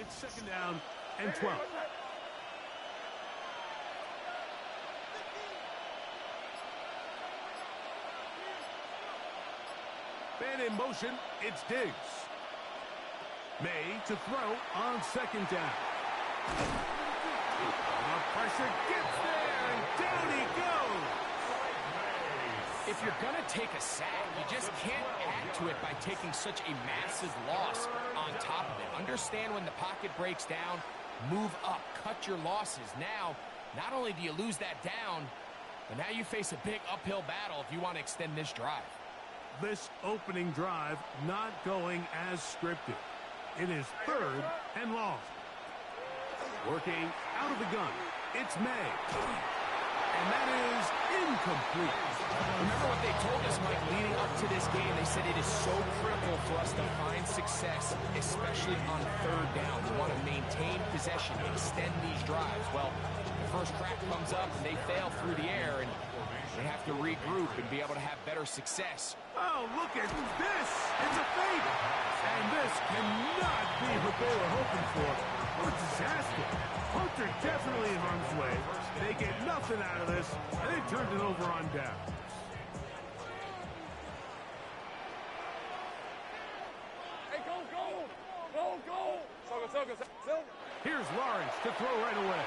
It's second down and 12. Man in motion, it's Diggs. May to throw on second down. The pressure gets there, and down he goes. If you're going to take a sack, you just can't add to it by taking such a massive loss on top of it. Understand when the pocket breaks down, move up, cut your losses. Now, not only do you lose that down, but now you face a big uphill battle if you want to extend this drive. This opening drive not going as scripted. It is third and long. Working out of the gun, it's May. And that is incomplete. Remember what they told us, Mike, leading up to this game? They said it is so critical for us to find success, especially on third down. We want to maintain possession, extend these drives. Well, the first crack comes up, and they fail through the air, and they have to regroup and be able to have better success. Oh, look at this. It's a fake. And this cannot be what they were hoping for. What a disaster. Hunter definitely in harm's way. They get nothing out of this, and they turned it over on down. Hey, go. Here's Lawrence to throw right away.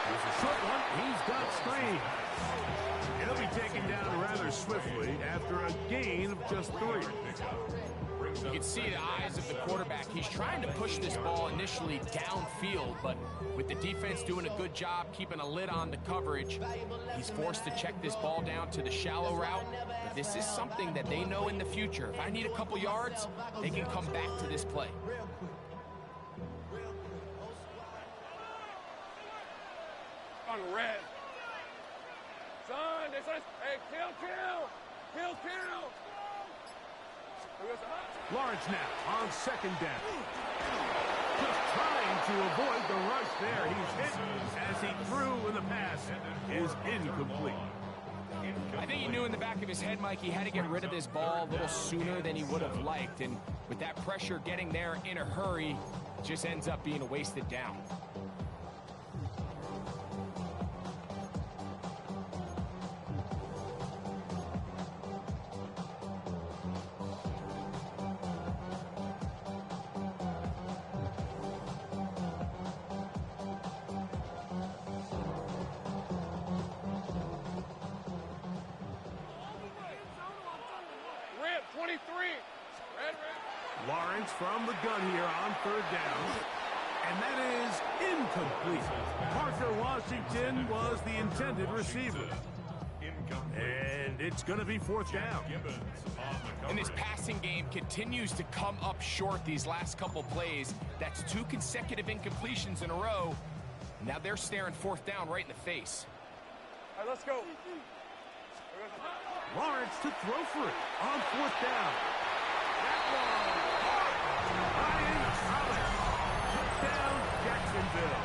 Here's a short one. He's got screen. He'll be taken down rather swiftly after a gain of just 3. You can see the eyes of the quarterback. He's trying to push this ball initially downfield, but with the defense doing a good job keeping a lid on the coverage, he's forced to check this ball down to the shallow route. But this is something that they know in the future. If I need a couple yards, they can come back to this play. On red. Son, hey, kill. Lawrence now on second down. Just trying to avoid the rush there. He's hit as he threw, and the pass is incomplete. I think he knew in the back of his head, Mike, he had to get rid of this ball a little sooner than he would have liked. And with that pressure getting there in a hurry, it just ends up being a wasted down. Lawrence from the gun here on third down. And that is incomplete. Parker Washington was the intended receiver. And it's going to be fourth down. And this passing game continues to come up short these last couple plays. That's 2 consecutive incompletions in a row. Now they're staring fourth down right in the face. All right, let's go. Lawrence to throw for it on fourth down. That one. Ryan Thomas. Touchdown, Jacksonville.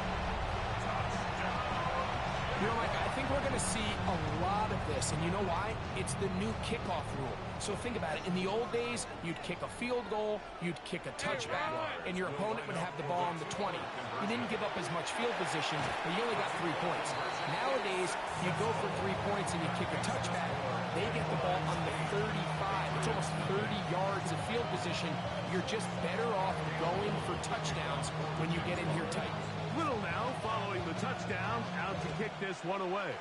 You know, Mike, I think we're going to see a lot of this, and you know why? It's the new kickoff rule. So think about it. In the old days, you'd kick a field goal, you'd kick a touchback, and your opponent would have the ball on the 20. You didn't give up as much field position, but you only got 3 points. Nowadays, you go for 3 points and you kick a touchback. They get the ball on the 35. It's almost 30 yards of field position. You're just better off going for touchdowns when you get in here tight. Little now following the touchdown, out to kick this one away.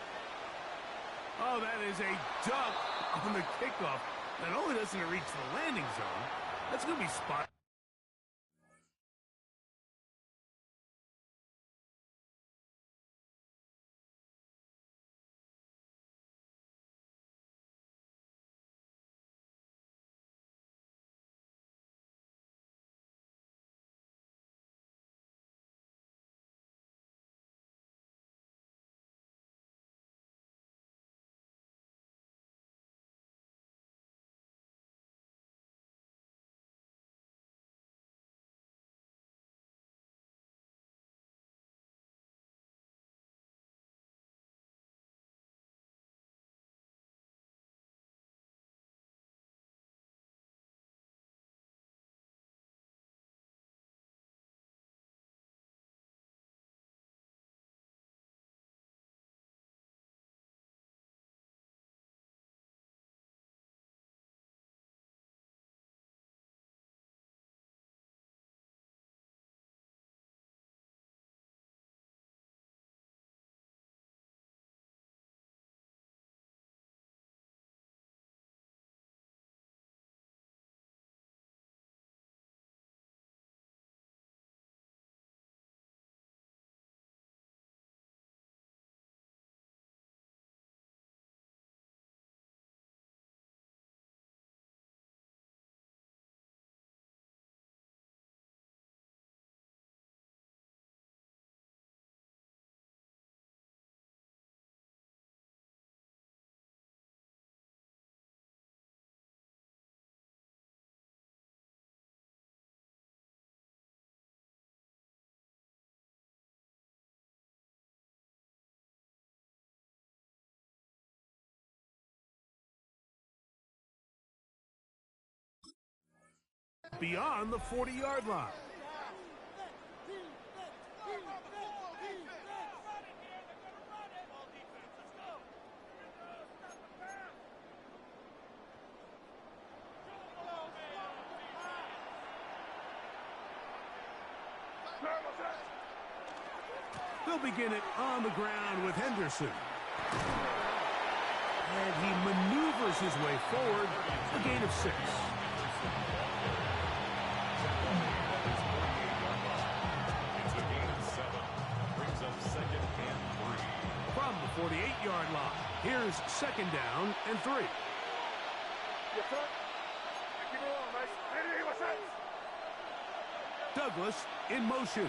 Oh, that is a dunk on the kickoff. Not only doesn't it reach the landing zone, that's going to be spot. beyond the 40-yard line. They'll begin it on the ground with Henderson. And he maneuvers his way forward, a gain of 6. It's a gain of 7. Brings up 2nd and 3. From the 48-yard line, here's 2nd down and 3. Your foot. Keep it on, mate. Hey, what's that? Douglas in motion.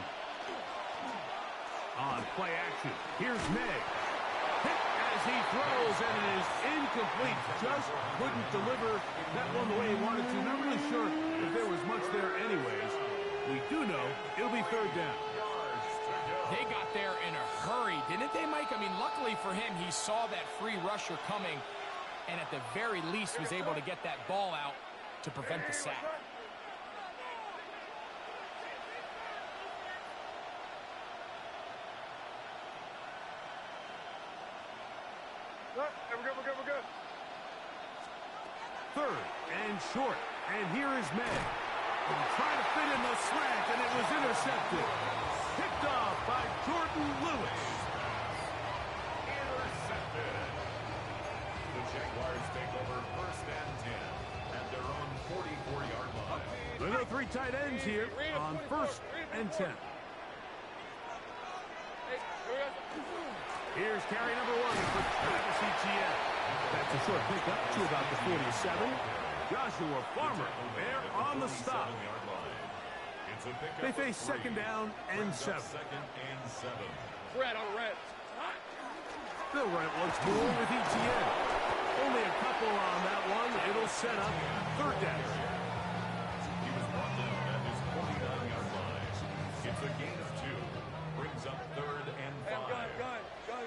On play action, here's May. Hit as he throws, and it is incomplete. Just couldn't deliver that one the way he wanted to. Not really sure if there was much there anyways. We do know it'll be 3rd down. They got there in a hurry, didn't they, Mike? I mean, luckily for him, he saw that free rusher coming, and at the very least was able to get that ball out to prevent the sack. We're good. 3rd and short, and here is May. Trying to fit in the slant, and it was intercepted. Picked off by Jordan Lewis. Intercepted. The Jaguars take over 1st and 10 at their own 44-yard line. There are 3 tight ends here on 1st and 10. Here's carry number 1 for Travis Etienne. That's a short pickup to about the 47. Joshua Farmer there on the stop. They face 2nd down and 7. 2nd and 7. Red on red. They'll run it once more with Etienne. Only a couple on that one. It'll set up 3rd down. He was brought down at his 49-yard line. It's a gain of 2. Brings up 3rd and 5.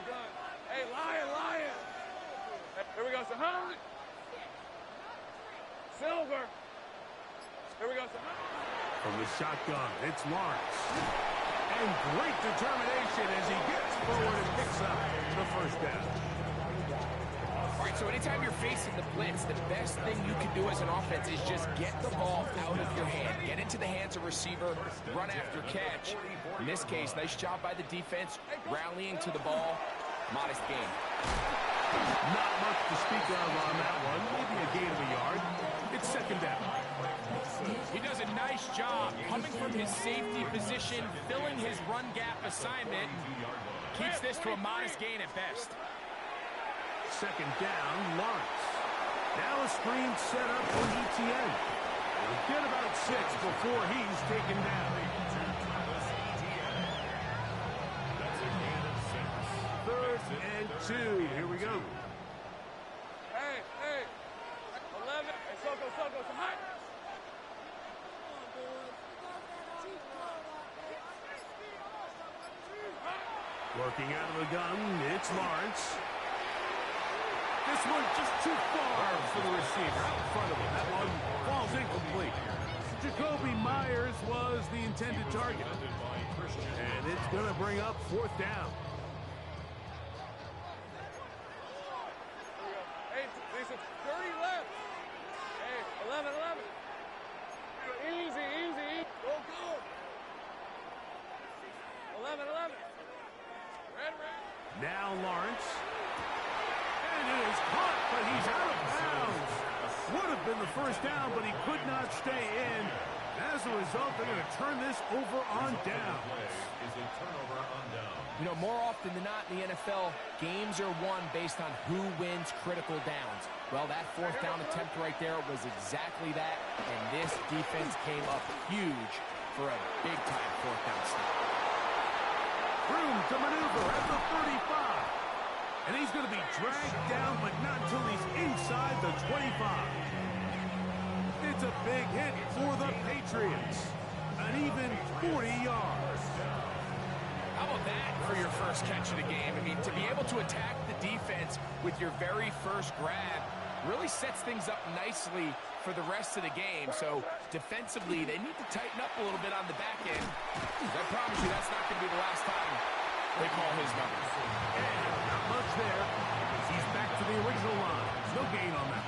Gun. Hey, lion. Here we go, Saham. Silver. Here we go, Saham. From the shotgun, it's Lawrence. And great determination as he gets forward and picks up the 1st down. All right, so anytime you're facing the blitz, the best thing you can do as an offense is just get the ball out of your hand. Get into the hands of receiver, run after catch. In this case, nice job by the defense, rallying to the ball. Modest gain. Not much to speak of on that one. Maybe a gain of a yard. It's 2nd down. He does a nice job coming from his safety position, filling his run gap assignment. Keeps this to a modest gain at best. 2nd down, Lawrence. Now a screen set up for Etienne. He'll get about 6 before he's taken down. That's a gain of 6. 3rd and 2. Here we go. Hey. 11. Hey, Soko, Saham. Working out of the gun, it's Lawrence. This one just too far for the receiver out in front of him. That one falls incomplete. Jacoby Myers was the intended target. And it's going to bring up 4th down. Hey, Lisa, 30 left. Hey, 11. Easy. Go. 11. Red. Now Lawrence. And it is caught, but he's out of bounds. Would have been the 1st down, but he could not stay in. As a result, they're going to turn this over on down. Is a turnover on down. You know, more often than not in the NFL, games are won based on who wins critical downs. Well, that 4th down attempt right there was exactly that, and this defense came up huge for a big-time 4th down stop. Room to maneuver at the 35. And he's going to be dragged down, but not until he's inside the 25. It's a big hit for the Patriots. An even 40 yards. How about that for your first catch of the game? I mean, to be able to attack the defense with your very first grab really sets things up nicely for the rest of the game. So defensively, they need to tighten up a little bit on the back end. I promise you that's not going to be the last time they call his number. And not much there. He's back to the original line. No gain on that.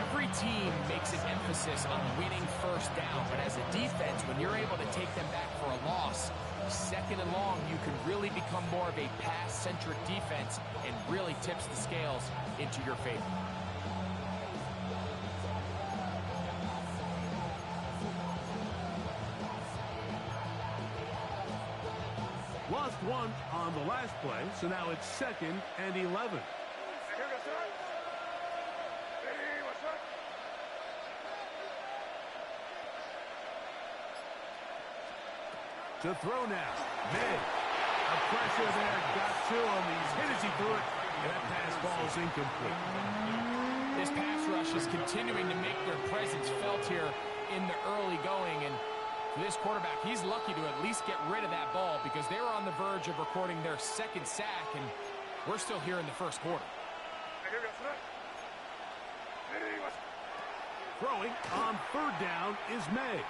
Every team makes an emphasis on winning first down, but as a defense, when you're able to take them back for a loss, second and long, you can really become more of a pass-centric defense and really tips the scales into your favor. Lost one on the last play, so now it's 2nd and 11. To throw now. Mid. A pressure there. Got to him. He's hit as he threw it. And that pass ball is incomplete. This pass rush is continuing to make their presence felt here in the early going. And for this quarterback, he's lucky to at least get rid of that ball because they were on the verge of recording their second sack, and we're still here in the first quarter. Throwing on 3rd down is May.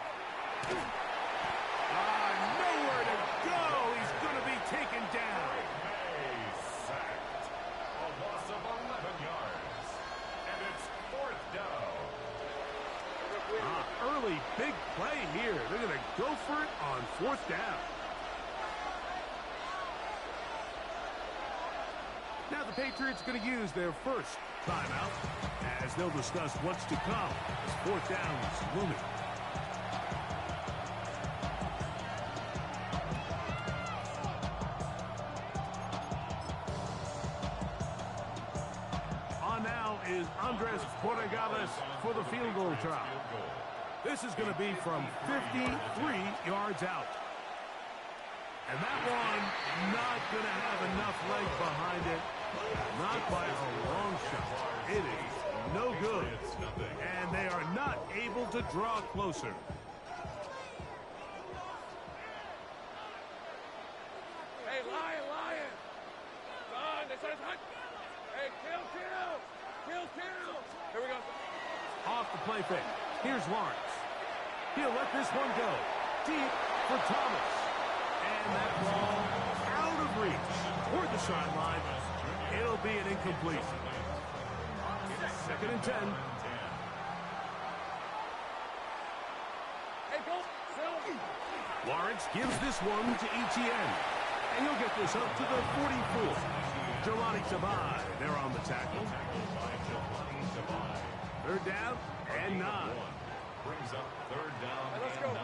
Nowhere to go. He's going to be taken down. May sacked. A loss of 11 yards. And it's 4th down. Early big play here. They're going to go for it on 4th down. Now the Patriots going to use their first timeout as they'll discuss what's to come as 4th down is looming. Is Andres Porregales for the field goal try. This is going to be from 53 yards out. And that one not going to have enough leg behind it. Not by a long shot. It is no good. And they are not able to draw closer. Hey, Lion! Run, this is hot. Hey, kill! Here we go. Off the play fake. Here's Lawrence. He'll let this one go. Deep for Thomas. And that ball out of reach toward the sideline. It'll be an incompletion. 2nd and 10. Hey, go. Lawrence gives this one to Etienne. And he'll get this up to the 44. Jelani Tabai there on the tackle. 3rd down and 9. Brings up 3rd down Let's and go. 9.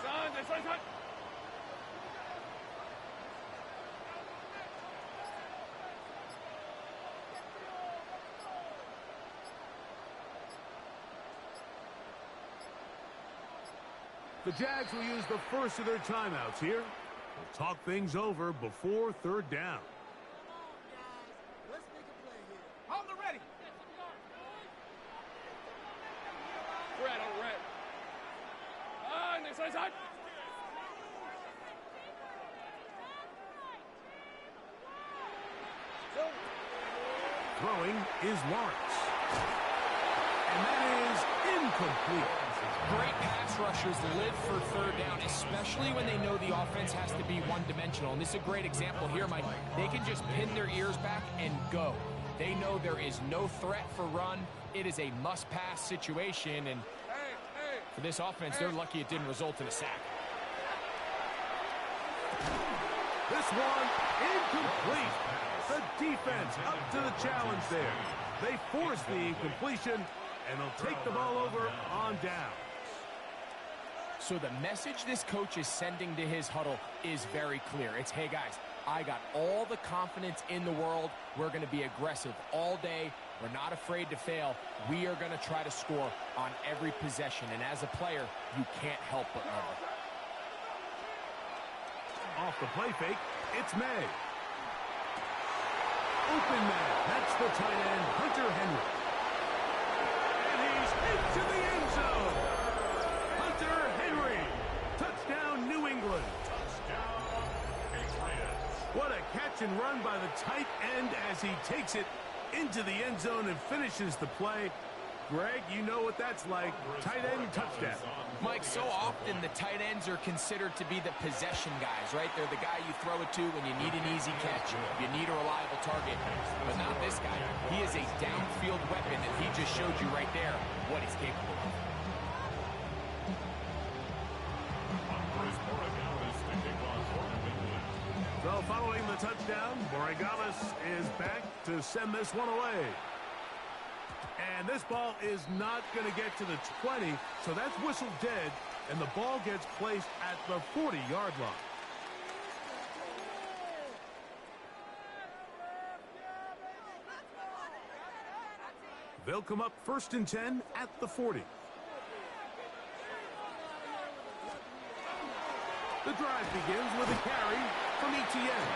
Hey, son. The Jags will use the first of their timeouts here. We'll talk things over before 3rd down. Hold the ready. Red on red. On this side. Throwing is Lawrence. And that is incomplete. Great pass rushers live for 3rd down, especially when they know the offense has to be one-dimensional. And this is a great example here, Mike. They can just pin their ears back and go. They know there is no threat for run. It is a must-pass situation, and for this offense, they're lucky it didn't result in a sack. This one incomplete. The defense up to the challenge there. They force the incompletion, and they'll take the ball over on down. So the message this coach is sending to his huddle is very clear. It's, hey, guys, I got all the confidence in the world. We're going to be aggressive all day. We're not afraid to fail. We are going to try to score on every possession. And as a player, you can't help but love it. Off the play fake, it's May. Open man. That's the tight end, Hunter Henry. And he's into the end zone. Hunter Henry. Touchdown, New England. Touchdown, Patriots. What a catch and run by the tight end as he takes it into the end zone and finishes the play. Greg, you know what that's like. Tight end touchdown. Mike, so often the tight ends are considered to be the possession guys, right? They're the guy you throw it to when you need an easy catch, you need a reliable target. But not this guy. He is a downfield weapon, and he just showed you right there what he's capable of. So following the touchdown, Borregales is back to send this one away. And this ball is not going to get to the 20, so that's whistled dead, and the ball gets placed at the 40-yard line. They'll come up 1st and 10 at the 40. The drive begins with a carry from Etienne.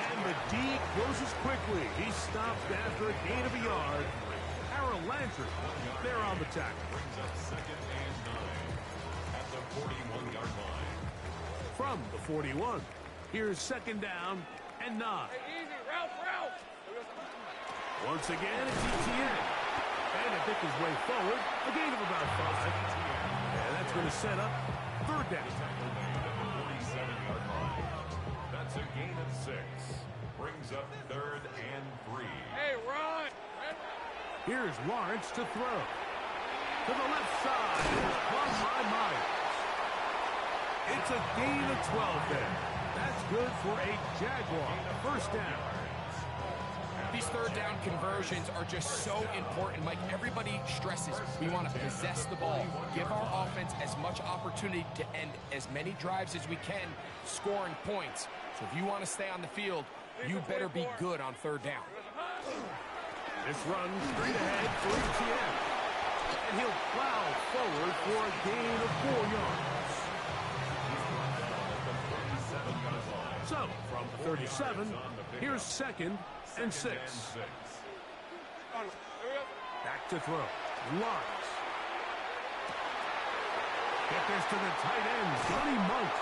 And the D closes quickly. He stops after a gain of a yard. Harold Landry, they're on the tackle. Brings up 2nd and 9 at the 41-yard line. From the 41, here's 2nd down and 9. Hey, easy, route. Once again, it's Etienne. And to pick his way forward, a gain of about 5. And that's going to set up 3rd down. 47-yard line. That's a gain of 6. Brings up 3rd and 3. Hey, run. Here's Lawrence to throw. To the left side. Caught by Myers. It's a gain of 12 there. That's good for a Jaguar 1st down. These 3rd down conversions are just so important, Mike. Everybody stresses we want to possess the ball, give our offense as much opportunity to end as many drives as we can, scoring points. So if you want to stay on the field, you better be good on 3rd down. This run straight ahead for Etienne. And he'll plow forward for a gain of 4 yards. So, from the 37, here's 2nd and 6. Back to throw. Lawrence. Get this to the tight end, Johnny Monk.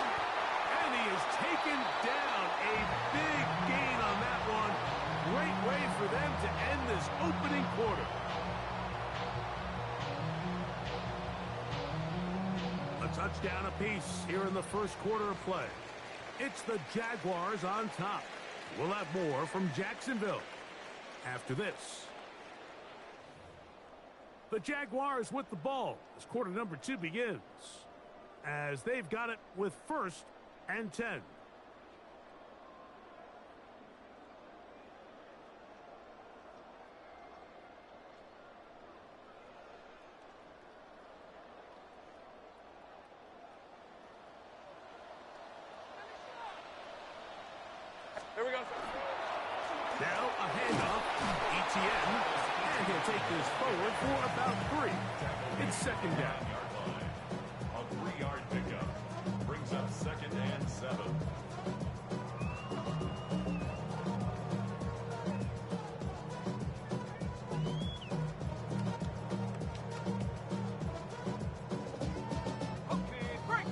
And he is taken down. A big gain on that one. Great way for them to end this opening quarter. A touchdown apiece here in the 1st quarter of play. It's the Jaguars on top. We'll have more from Jacksonville after this. The Jaguars with the ball as quarter number 2 begins, as they've got it with 1st and 10. Here we go. Now a handoff, Etienne, and he'll take this forward for about 3. It's 2nd down. A 3-yard pickup brings up 2nd and 7. Okay, break.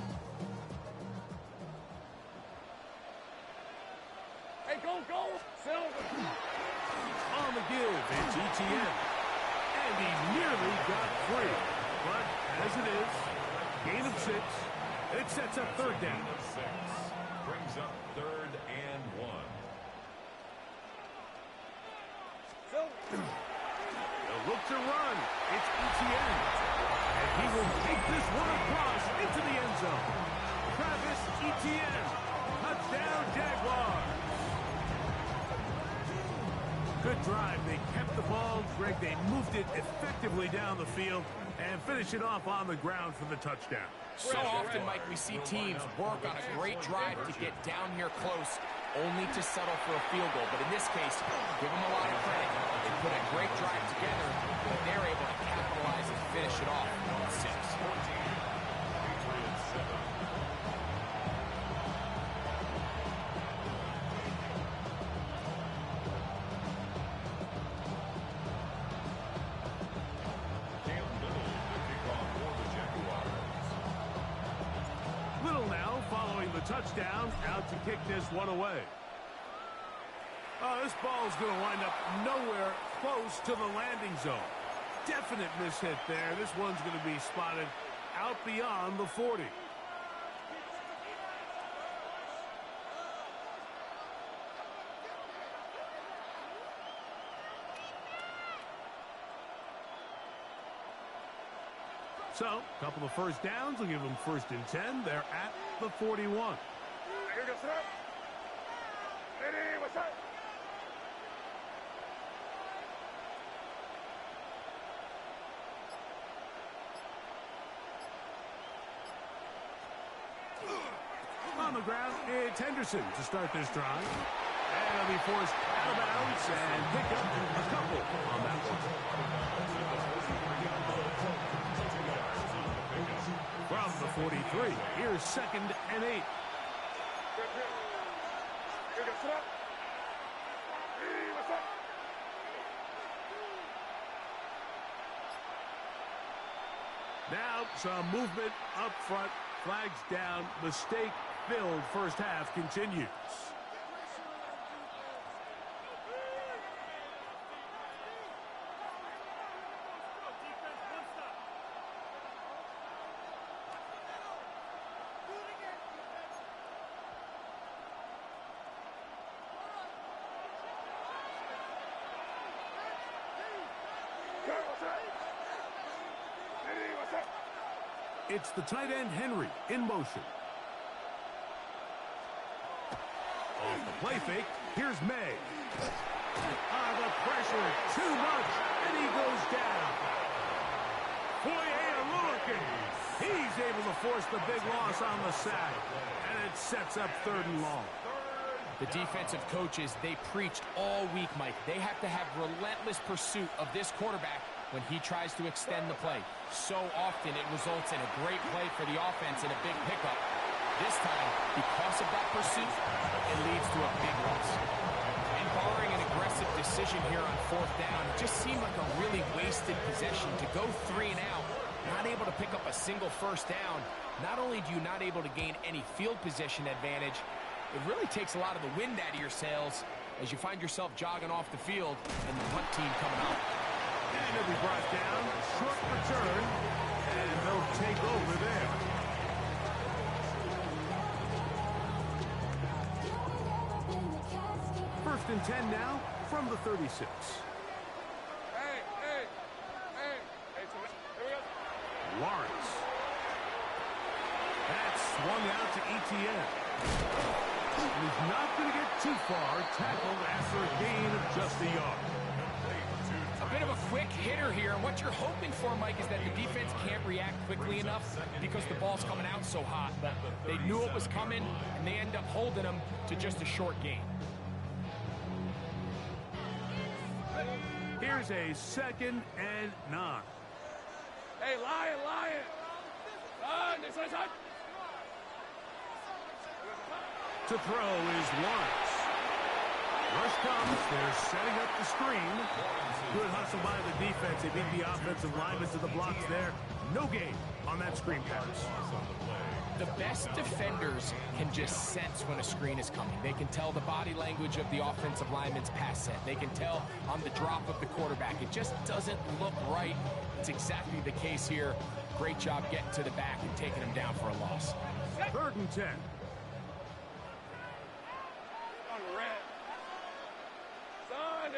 Hey, go. Silver. On the give, it's Etienne. And he nearly got free. But as it is, gain of 6. It sets up 3rd down. Gain of 6 brings up 3rd and 1. Silver. They'll look to run. It's Etienne. And he will take this one across into the end zone. Travis Etienne. Touchdown, Jaguars. Good drive. They kept the ball. Greg, they moved it effectively down the field and finish it off on the ground for the touchdown. So often, Mike, we see teams work on a great drive to get down here close, only to settle for a field goal. But in this case, give them a lot of credit. They put a great drive together, but they're able to capitalize and finish it off on 6. Patriots 7. Touchdown, out to kick this one away. This ball is going to wind up nowhere close to the landing zone. definite mishit there. This one's going to be spotted out beyond the 40. So, a couple of first downs will give them 1st and 10. They're at the 41. On the ground, it's Henderson to start this drive. And he'll be forced out of bounds and pick up a couple on that one. From the 43, here's 2nd and 8. Now some movement up front. Flags down. Mistake-filled first half continues. It's the tight end, Henry, in motion. Off the play fake, here's May. The pressure, too much, and he goes down. He's able to force the big loss on the sack, and it sets up 3rd and long. The defensive coaches, they preached all week, Mike. They have to have relentless pursuit of this quarterback when he tries to extend the play. So often it results in a great play for the offense and a big pickup. This time, because of that pursuit, it leads to a big loss. And barring an aggressive decision here on 4th down, it just seemed like a really wasted possession to go 3 and out, not able to pick up a single 1st down. Not only do you not able to gain any field position advantage, it really takes a lot of the wind out of your sails as you find yourself jogging off the field and the punt team coming up. And he'll be brought down, short return, and they'll take over there. First and 10 now from the 36. Hey, here we go. Lawrence. That's swung out to ETN. He's not going to get too far, tackled after a gain of just a yard. A bit of a quick hitter here, and what you're hoping for, Mike, is that the defense can't react quickly enough because the ball's coming out so hot. But they knew it was coming, and they end up holding them to just a short gain. Here's a 2nd and 9. Hey, Lion! Run! This one's hot! To throw is Lawrence. Rush comes. They're setting up the screen. Good hustle by the defense. They beat the offensive linemen to the blocks there. No gain on that screen pass. The best defenders can just sense when a screen is coming. They can tell the body language of the offensive lineman's pass set. They can tell on the drop of the quarterback. It just doesn't look right. It's exactly the case here. Great job getting to the back and taking him down for a loss. 3rd and 10.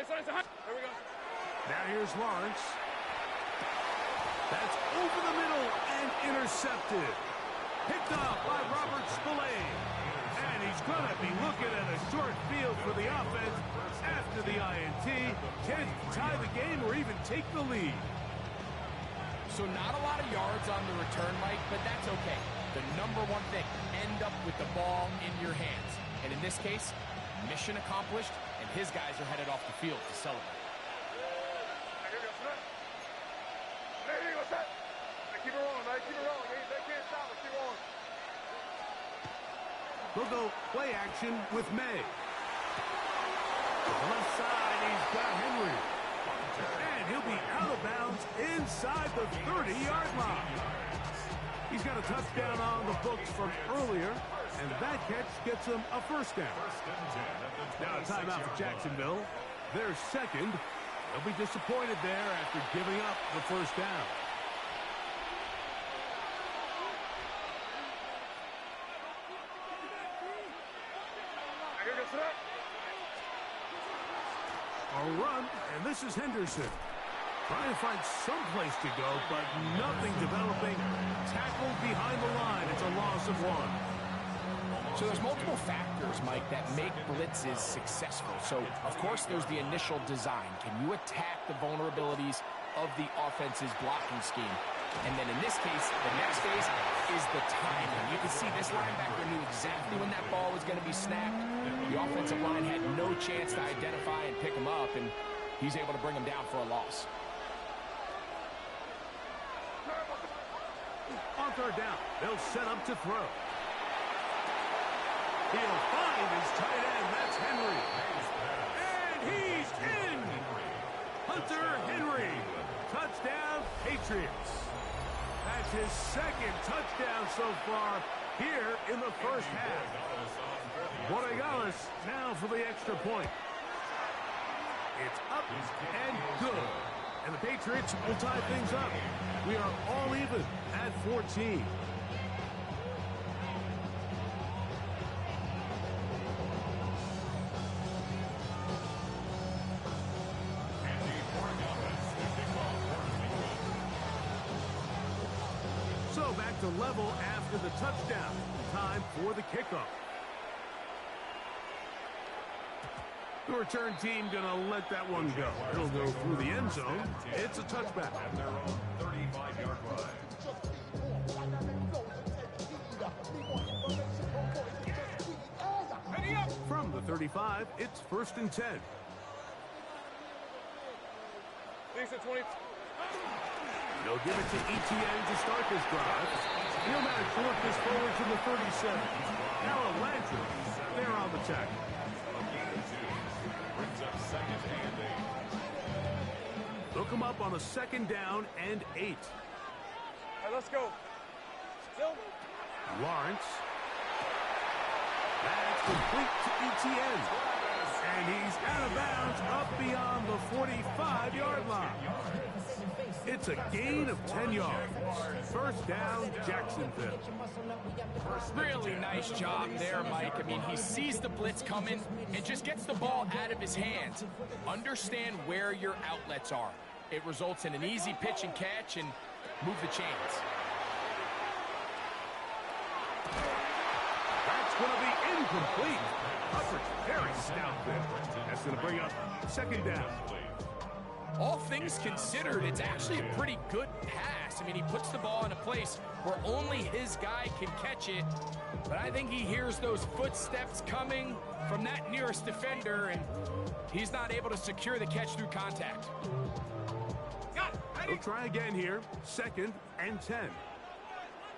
Here we go. Now here's Lawrence. That's over the middle and intercepted. Picked up by Robert Spillane. And he's going to be looking at a short field for the offense after the INT. Can tie the game or even take the lead. So not a lot of yards on the return, Mike, but that's okay. The number one thing, end up with the ball in your hands. And in this case, mission accomplished, and his guys are headed off the field to celebrate. Keep it rolling, man. Keep it rolling. They can't stop us. Keep on. They'll go play action with May. To the left side, he's got Henry. And he'll be out of bounds inside the 30-yard line. He's got a touchdown on the books from earlier, and that catch gets him a 1st down. Now a timeout for Jacksonville. Their 2nd They'll be disappointed there after giving up the first down. A run, and this is Henderson. Trying to find some place to go, but nothing developing. Tackled behind the line. It's a loss of 1. So there's multiple factors, Mike, that make blitzes successful. So, of course, there's the initial design. Can you attack the vulnerabilities of the offense's blocking scheme? And then in this case, the next phase is the timing. You can see this linebacker knew exactly when that ball was going to be snapped. The offensive line had no chance to identify and pick him up, and he's able to bring him down for a loss. On third down, they'll set up to throw. He'll find his tight end. That's Henry. And he's in. Hunter Henry. Touchdown, Patriots. That's his second touchdown so far here in the first half. Borregales now for the extra point. It's up and good. And the Patriots will tie things up. We are all even at 14. So back to level after the touchdown. Time for the kickoff. The return team gonna let that one go. It'll go through the end zone. It's a touchback. At their own 35-yard line. From the 35, it's 1st and 10. Decent 20. They'll give it to ETN to start this drive. He'll manage to work this forward to the 37. Now a Landry. They're on the tackle. Brings up 2nd and 8. They'll come up on a 2nd down and 8. All right, let's go. Still. Lawrence. That's complete to ETN. And he's out of bounds up beyond the 45-yard line. It's a gain of 10 yards. 1st down, Jacksonville. Really nice job there, Mike. I mean, he sees the blitz coming and just gets the ball out of his hands. Understand where your outlets are. It results in an easy pitch and catch and move the chains. That's going to be incomplete. Coverage very stout there. That's going to bring up 2nd down. All things considered, it's actually a pretty good pass. I mean, he puts the ball in a place where only his guy can catch it. But I think he hears those footsteps coming from that nearest defender, and he's not able to secure the catch through contact. They'll try again here. 2nd and 10.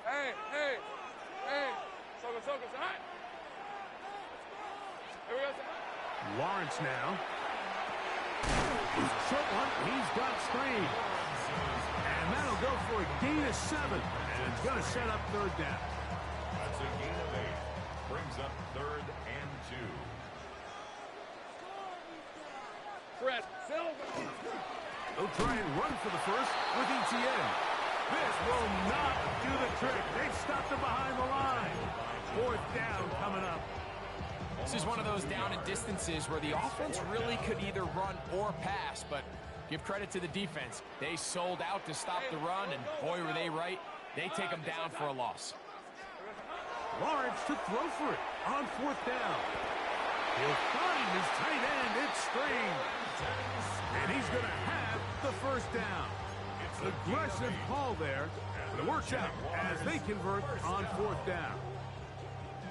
Hey. Focus. All right. Here we go. Lawrence now. Short one. He's got screen. And that'll go for a gain of 7. And it's going to set up 3rd down. That's a gain of 8. Brings up 3rd and 2. Fred, Silver. They'll try and run for the first with ETN. This will not do the trick. They've stopped him behind the line. 4th down coming up. This is one of those down and distances where the offense really could either run or pass, but give credit to the defense. They sold out to stop the run, and boy, were they right. They take them down for a loss. Lawrence to throw for it on 4th down. He'll find his tight end. It's Strange. And he's going to have the 1st down. Aggressive call there, but it works out as they convert on 4th down.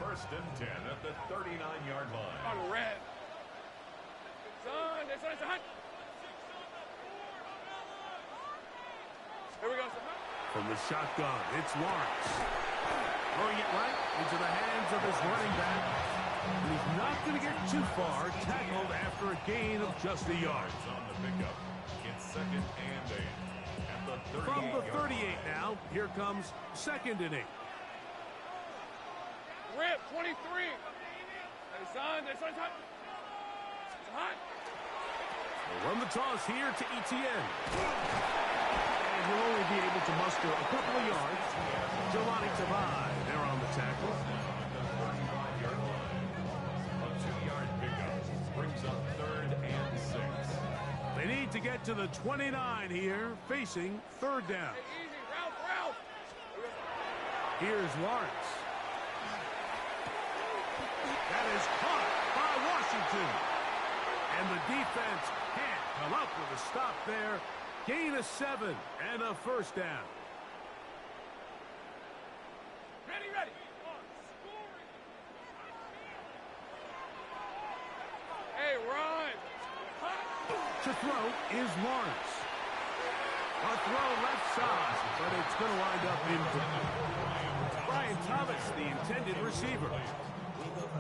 1st and 10 at the 39-yard line. On red. Son. Here we go, son. From the shotgun, it's Lawrence. Throwing it right into the hands of his running back. He's not going to get too far, tackled after a gain of just a yard. On the pickup. It's 2nd and 8. At the 38 From the 38 now, here comes 2nd and 8. Rip, 23. Hey, son. It's hot. They'll run the toss here to Etienne. And he'll only be able to muster a couple of yards. Jelani Tavai there on the tackle. A 2-yard pickup brings up 3rd and 6. They need to get to the 29 here, facing 3rd down. Hey, easy, Ralph. Here's Lawrence. That is caught by Washington. And the defense can't come up with a stop there. Gain of 7 and a 1st down. Ready. Hey, run. To throw is Lawrence. A throw left side, but it's going to wind up incomplete. Brian Thomas, the intended receiver.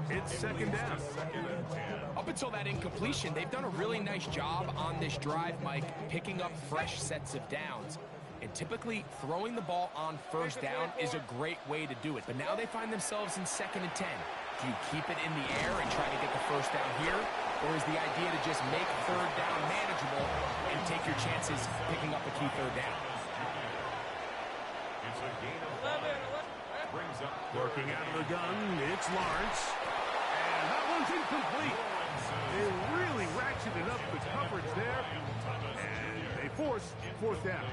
It's 2nd down. Up until that incompletion, they've done a really nice job on this drive, Mike, picking up fresh sets of downs. And typically, throwing the ball on 1st down is a great way to do it. But now they find themselves in 2nd and 10. Do you keep it in the air and try to get the 1st down here? Or is the idea to just make 3rd down manageable and take your chances picking up a key 3rd down? It's a gain of 5. Brings up Working out of the gun, it's Lawrence. And that one's incomplete. They really ratcheted up the coverage there. And they force 4th down.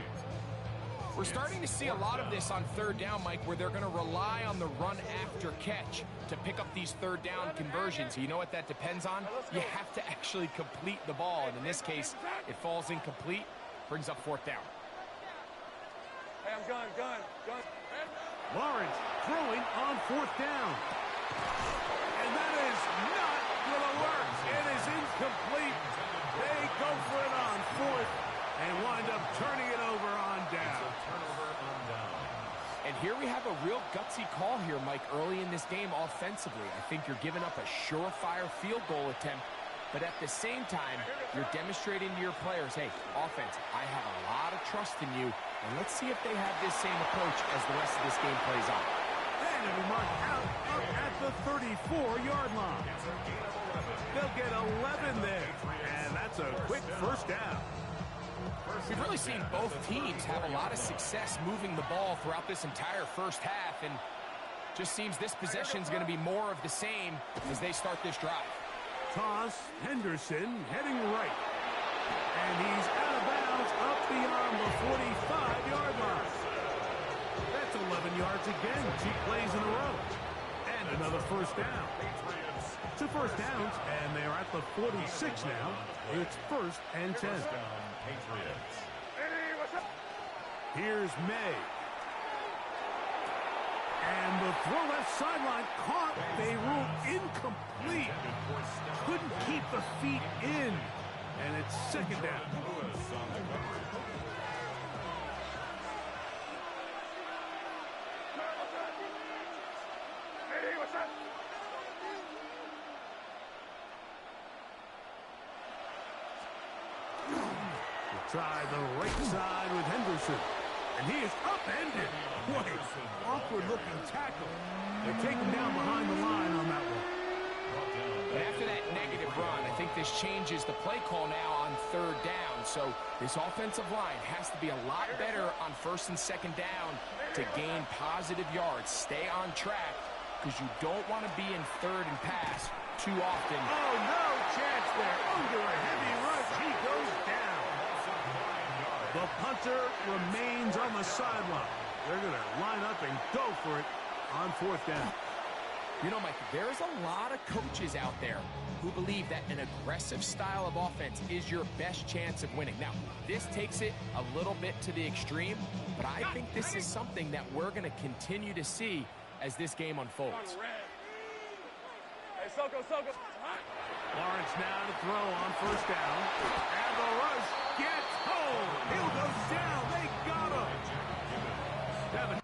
We're starting to see a lot of this on 3rd down, Mike, where they're going to rely on the run after catch to pick up these 3rd down conversions. You know what that depends on? You have to actually complete the ball. And in this case, it falls incomplete, brings up 4th down. Hey, I'm gun. Lawrence throwing on 4th down. And that is not going to work. It is incomplete. They go for it on 4th and wind up turning it over on down. And here we have a real gutsy call here, Mike, early in this game offensively. I think you're giving up a surefire field goal attempt, but at the same time, you're demonstrating to your players, hey, offense, I have a lot of trust in you, and let's see if they have this same approach as the rest of this game plays on. And it'll mark out up at the 34-yard line. They'll get 11 there, and that's a quick 1st down. We've really seen both teams have a lot of success moving the ball throughout this entire 1st half, and just seems this possession is going to be more of the same as they start this drive. Toss, Henderson heading right. And he's out of bounds up beyond the 45-yard line. That's 11 yards again, 2 plays in a row. And another 1st down. 2 1st downs, and they're at the 46 now. It's 1st and 10. Here's May. And the throw left sideline caught. They ruled incomplete. Couldn't keep the feet in. And it's 2nd down. Try the right side with Henderson. And he is upended. What an awkward-looking tackle. They take him down behind the line on that one. And after that negative run, I think this changes the play call now on 3rd down. So this offensive line has to be a lot better on 1st and 2nd down to gain positive yards. Stay on track because you don't want to be in 3rd and pass too often. Oh, no chance there. Under a heavy rush, he goes down. The punter remains on the sideline. They're going to line up and go for it on 4th down. You know, Mike, there's a lot of coaches out there who believe that an aggressive style of offense is your best chance of winning. Now, this takes it a little bit to the extreme, but I think this is something that we're going to continue to see as this game unfolds. Hey, Soko. Lawrence now to throw on 1st down. And the rush gets home. He'll go down. They got him.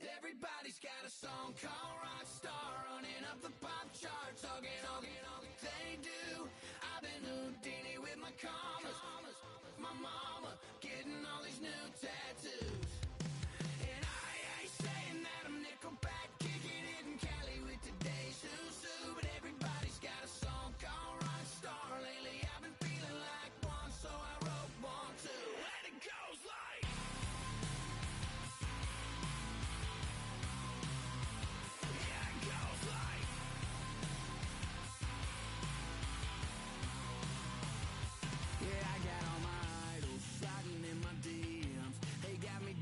Everybody's got a song called rock star, running up the pop charts, talking all they do. I've been Houdini with my commas, my mama getting all these new tattoos. And I ain't saying that I'm Nickelback, kicking it in Cali with today's who's who, but everybody's got a song called rock star. Lately I've been feeling like one, so I wrote one too. And it goes like, yeah, it goes like, yeah, I got all my idols sliding in my DMs. They got me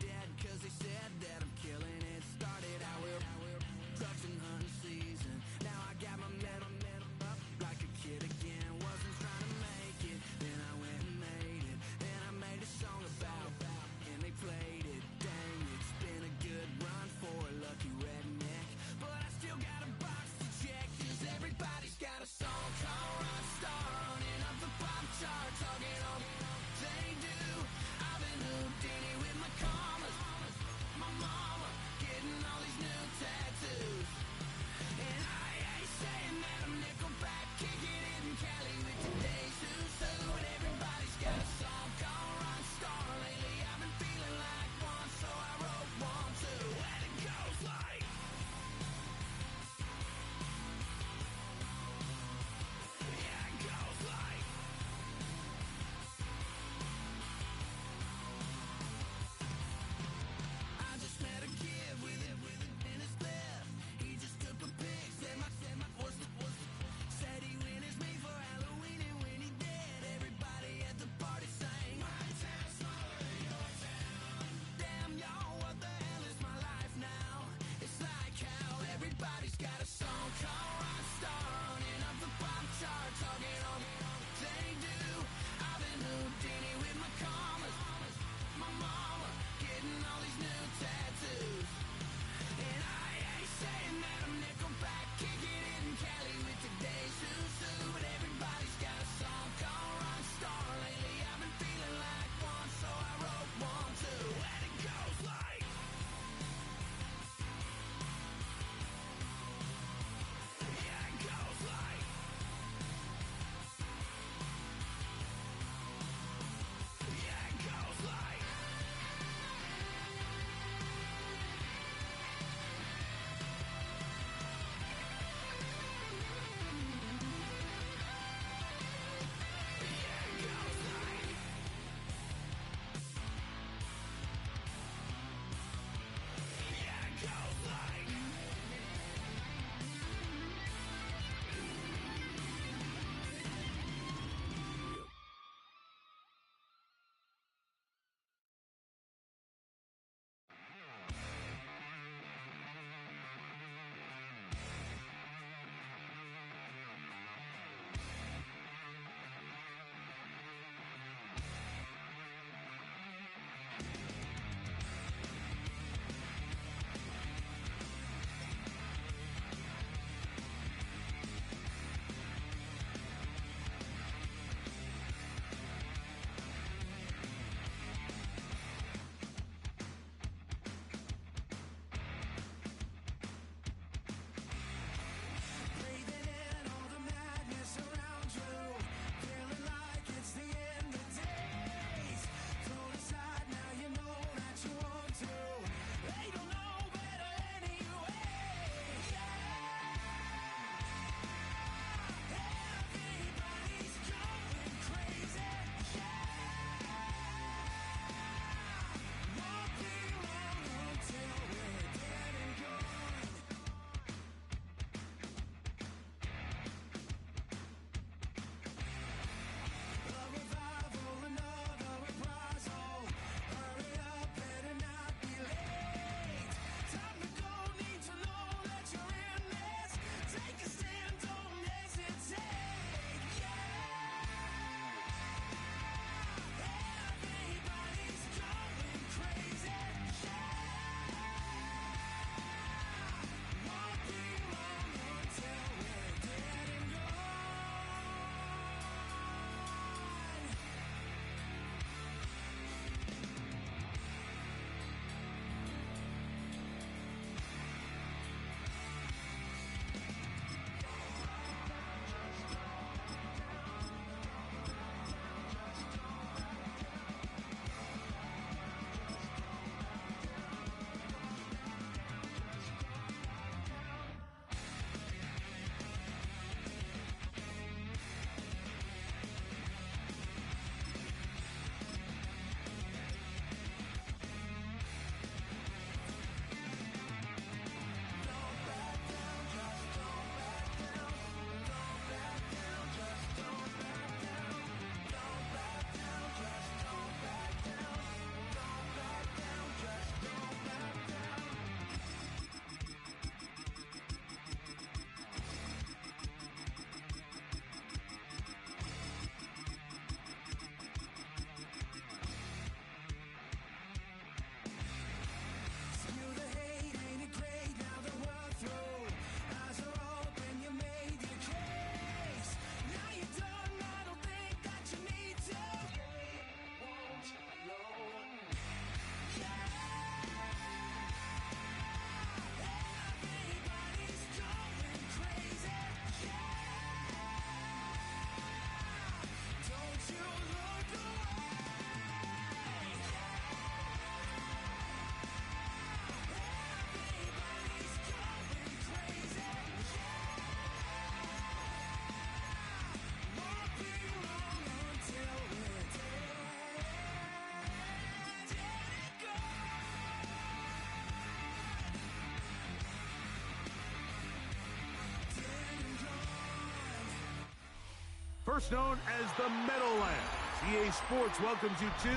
first known as the Meadowlands. EA Sports welcomes you to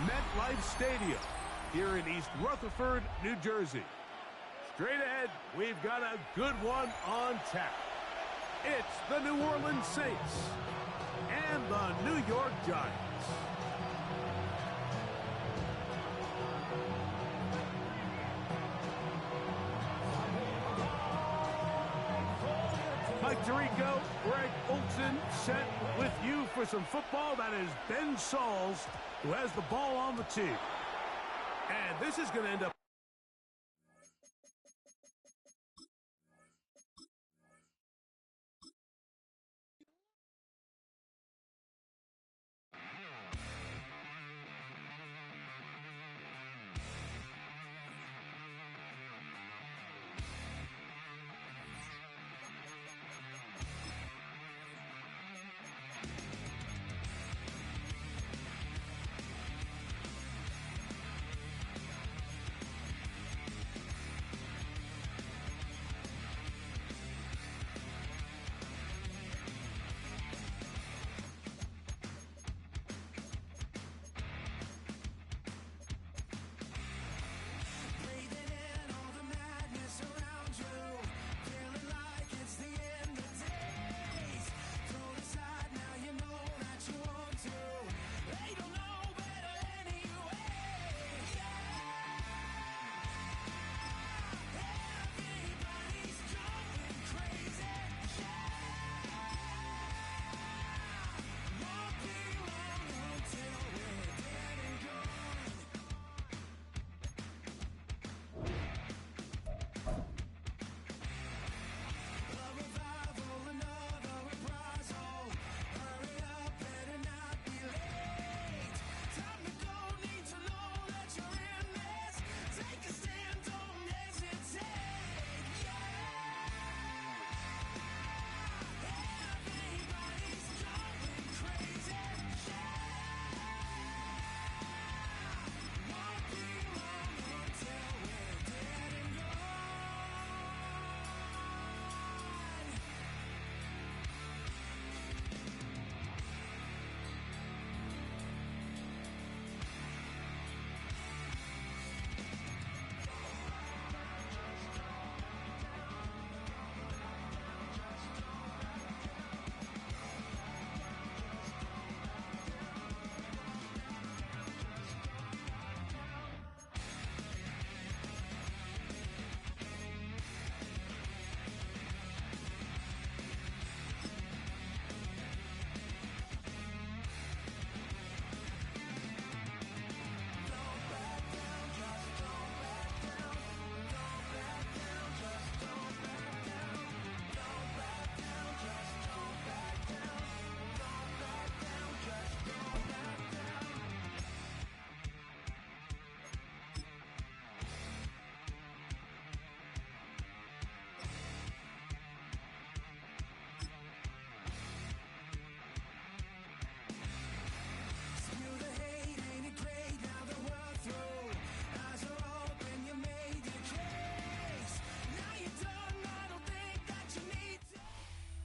MetLife Stadium here in East Rutherford, New Jersey. Straight ahead, we've got a good one on tap. It's the New Orleans Saints and the New York Giants. Mike Tirico, Greg Olson set with you for some football. That is Ben Sauls, who has the ball on the tee. And this is going to end up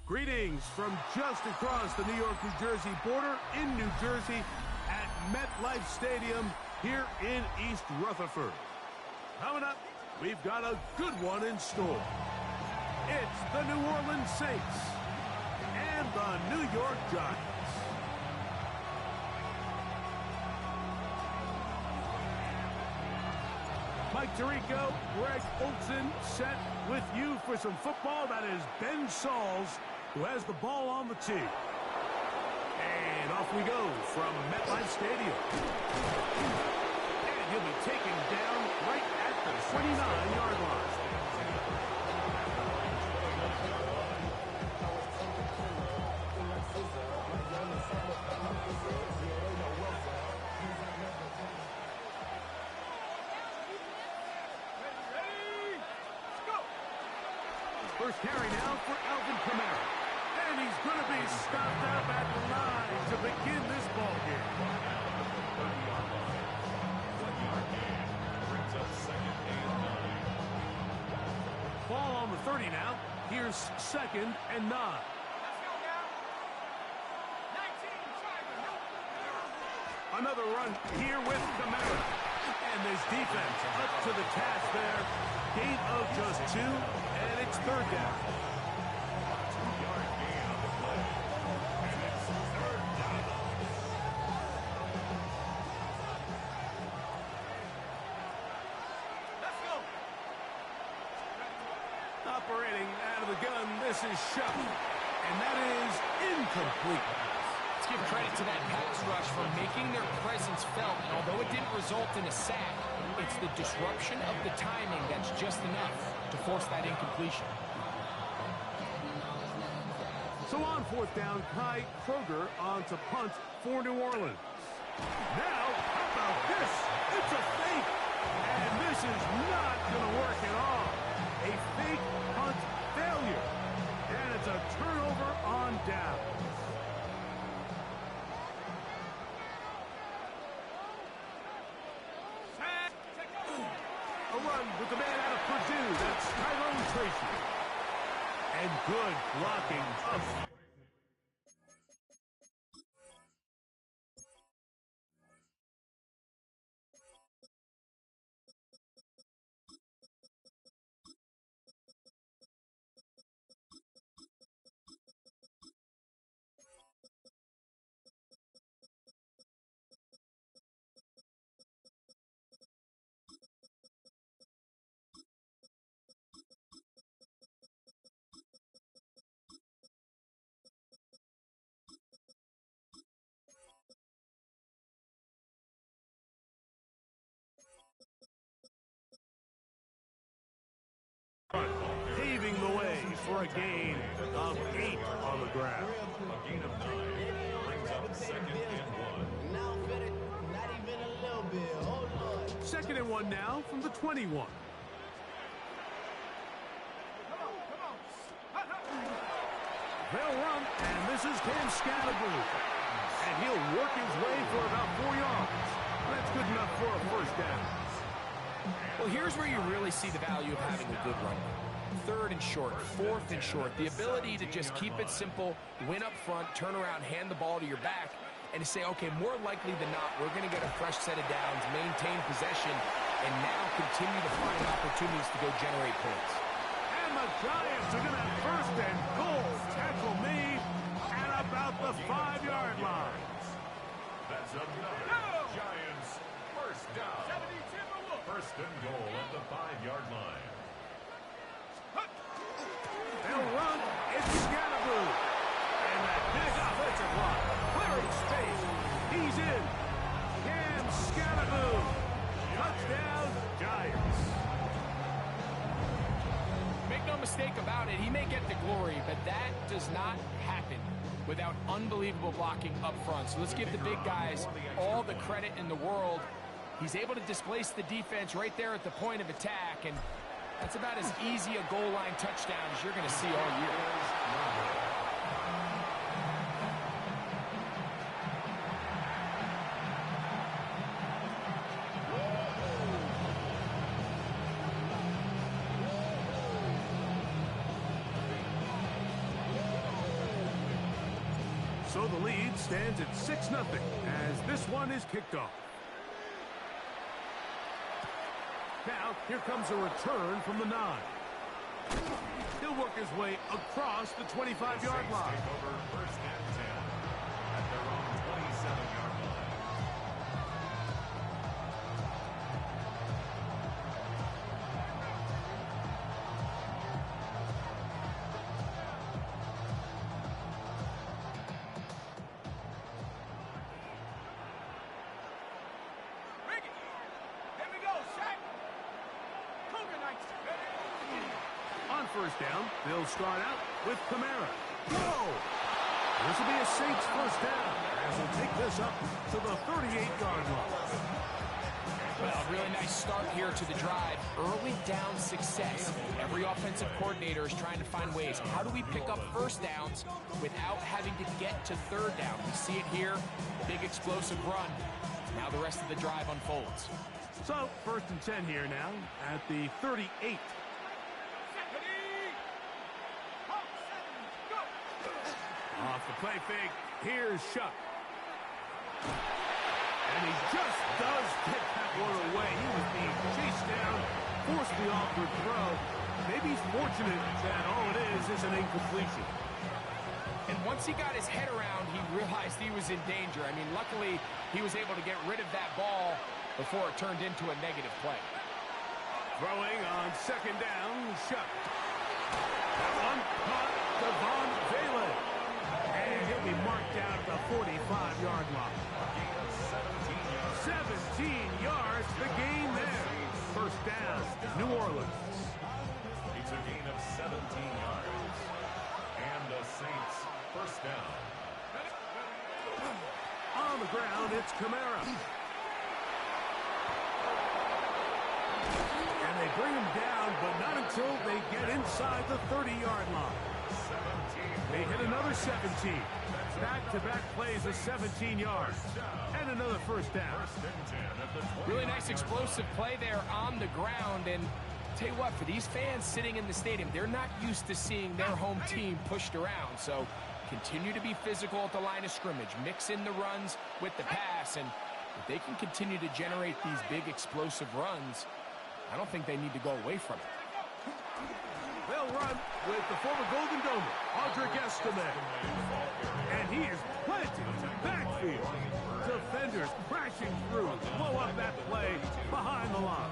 greetings from just across the New York-New Jersey border in New Jersey at MetLife Stadium here in East Rutherford. Coming up, we've got a good one in store. It's the New Orleans Saints and the New York Giants. Mike Tirico, Greg Olson set with you for some football. That is Ben Sauls, who has the ball on the tee. And off we go from MetLife Stadium. And he'll be taken down right at the 29-yard line. First carry now for Alvin Kamara. And he's going to be stopped up at the line to begin this ball game. Brings up second and 9. Ball on the 30 now. Here's second and 9. Another run here with Camara. And this defense up to the task there. Gain of just 2, and it's third down. Two-yard gain on the play. And it's third down. Let's go. Operating out of the gun, this is Shuck. And that is incomplete. Let's give credit to that pass rush for making their presence felt. And although it didn't result in a sack, it's the disruption of the timing that's just enough to force that incompletion. So on fourth down, Kai Kroger on to punt for New Orleans. Now, how about this? It's a fake. And this is not going to work at all. A fake punt failure. And it's a turnover on down. A run with the man out of Purdue. That's Tyrone Tracy. And good blocking. Paving the way for a gain of 8 on the ground. A gain of 9 brings up second and 1. Now fit it, not even a little bit. Hold on. Second and 1 now from the 21. They'll run, and this is Cam Scatterboo. And he'll work his way for about 4 yards. That's good enough for a first down. Well, here's where you really see the value of having a good run. Third and short, fourth and short. The ability to just keep it simple, win up front, turn around, hand the ball to your back, and to say, okay, more likely than not, we're going to get a fresh set of downs, maintain possession, and now continue to find opportunities to go generate points. And the Giants are going to have first and goal. Tackle me at about the 5-yard line. That's another Giants first down. First and goal at the 5-yard line. They'll run. It's Scatterboo. And that big offensive line clearing space. He's in. Cam Scatterboo. Touchdown, Giants. Make no mistake about it, he may get the glory, but that does not happen without unbelievable blocking up front. So let's give the big guys all the credit in the world. He's able to displace the defense right there at the point of attack, and that's about as easy a goal line touchdown as you're going to see all year. So the lead stands at 6-0 as this one is kicked off. Now, here comes a return from the 9. He'll work his way across the 25-yard line. Take over first and 10 at their own 27-yard line. On first down, they'll start out with Camara. Whoa! This will be a Saints first down as they'll take this up to the 38-yard line. Well, a really nice start here to the drive. Early down success. Every offensive coordinator is trying to find ways. How do we pick up first downs without having to get to third down? We see it here. Big explosive run. Now the rest of the drive unfolds. So, first and 10 here now at the 38. Off the play fake, here's Shuck. And he just does get that one away. He was being chased down, forced the awkward throw. Maybe he's fortunate that all it is an incompletion. And once he got his head around, he realized he was in danger. I mean, luckily, he was able to get rid of that ball before it turned into a negative play. Throwing on second down, Shuck. That one caught Devon Valen. And he'll be marked down at the 45-yard line. 17 yards, the gain there. First down, New Orleans. It's a gain of 17 yards. And the Saints, first down. On the ground, it's Kamara. And they bring him down, but not until they get inside the 30-yard line. 17. They hit another 17. Back-to-back plays of 17 yards. And another first down. Really nice explosive play there on the ground. And tell you what, for these fans sitting in the stadium, they're not used to seeing their home team pushed around. So continue to be physical at the line of scrimmage. Mix in the runs with the pass. And if they can continue to generate these big explosive runs, I don't think they need to go away from it. They'll run with the former Golden Domer, Audric Estime. And he is planted in the backfield. Defenders crashing through, blow up that play behind the line.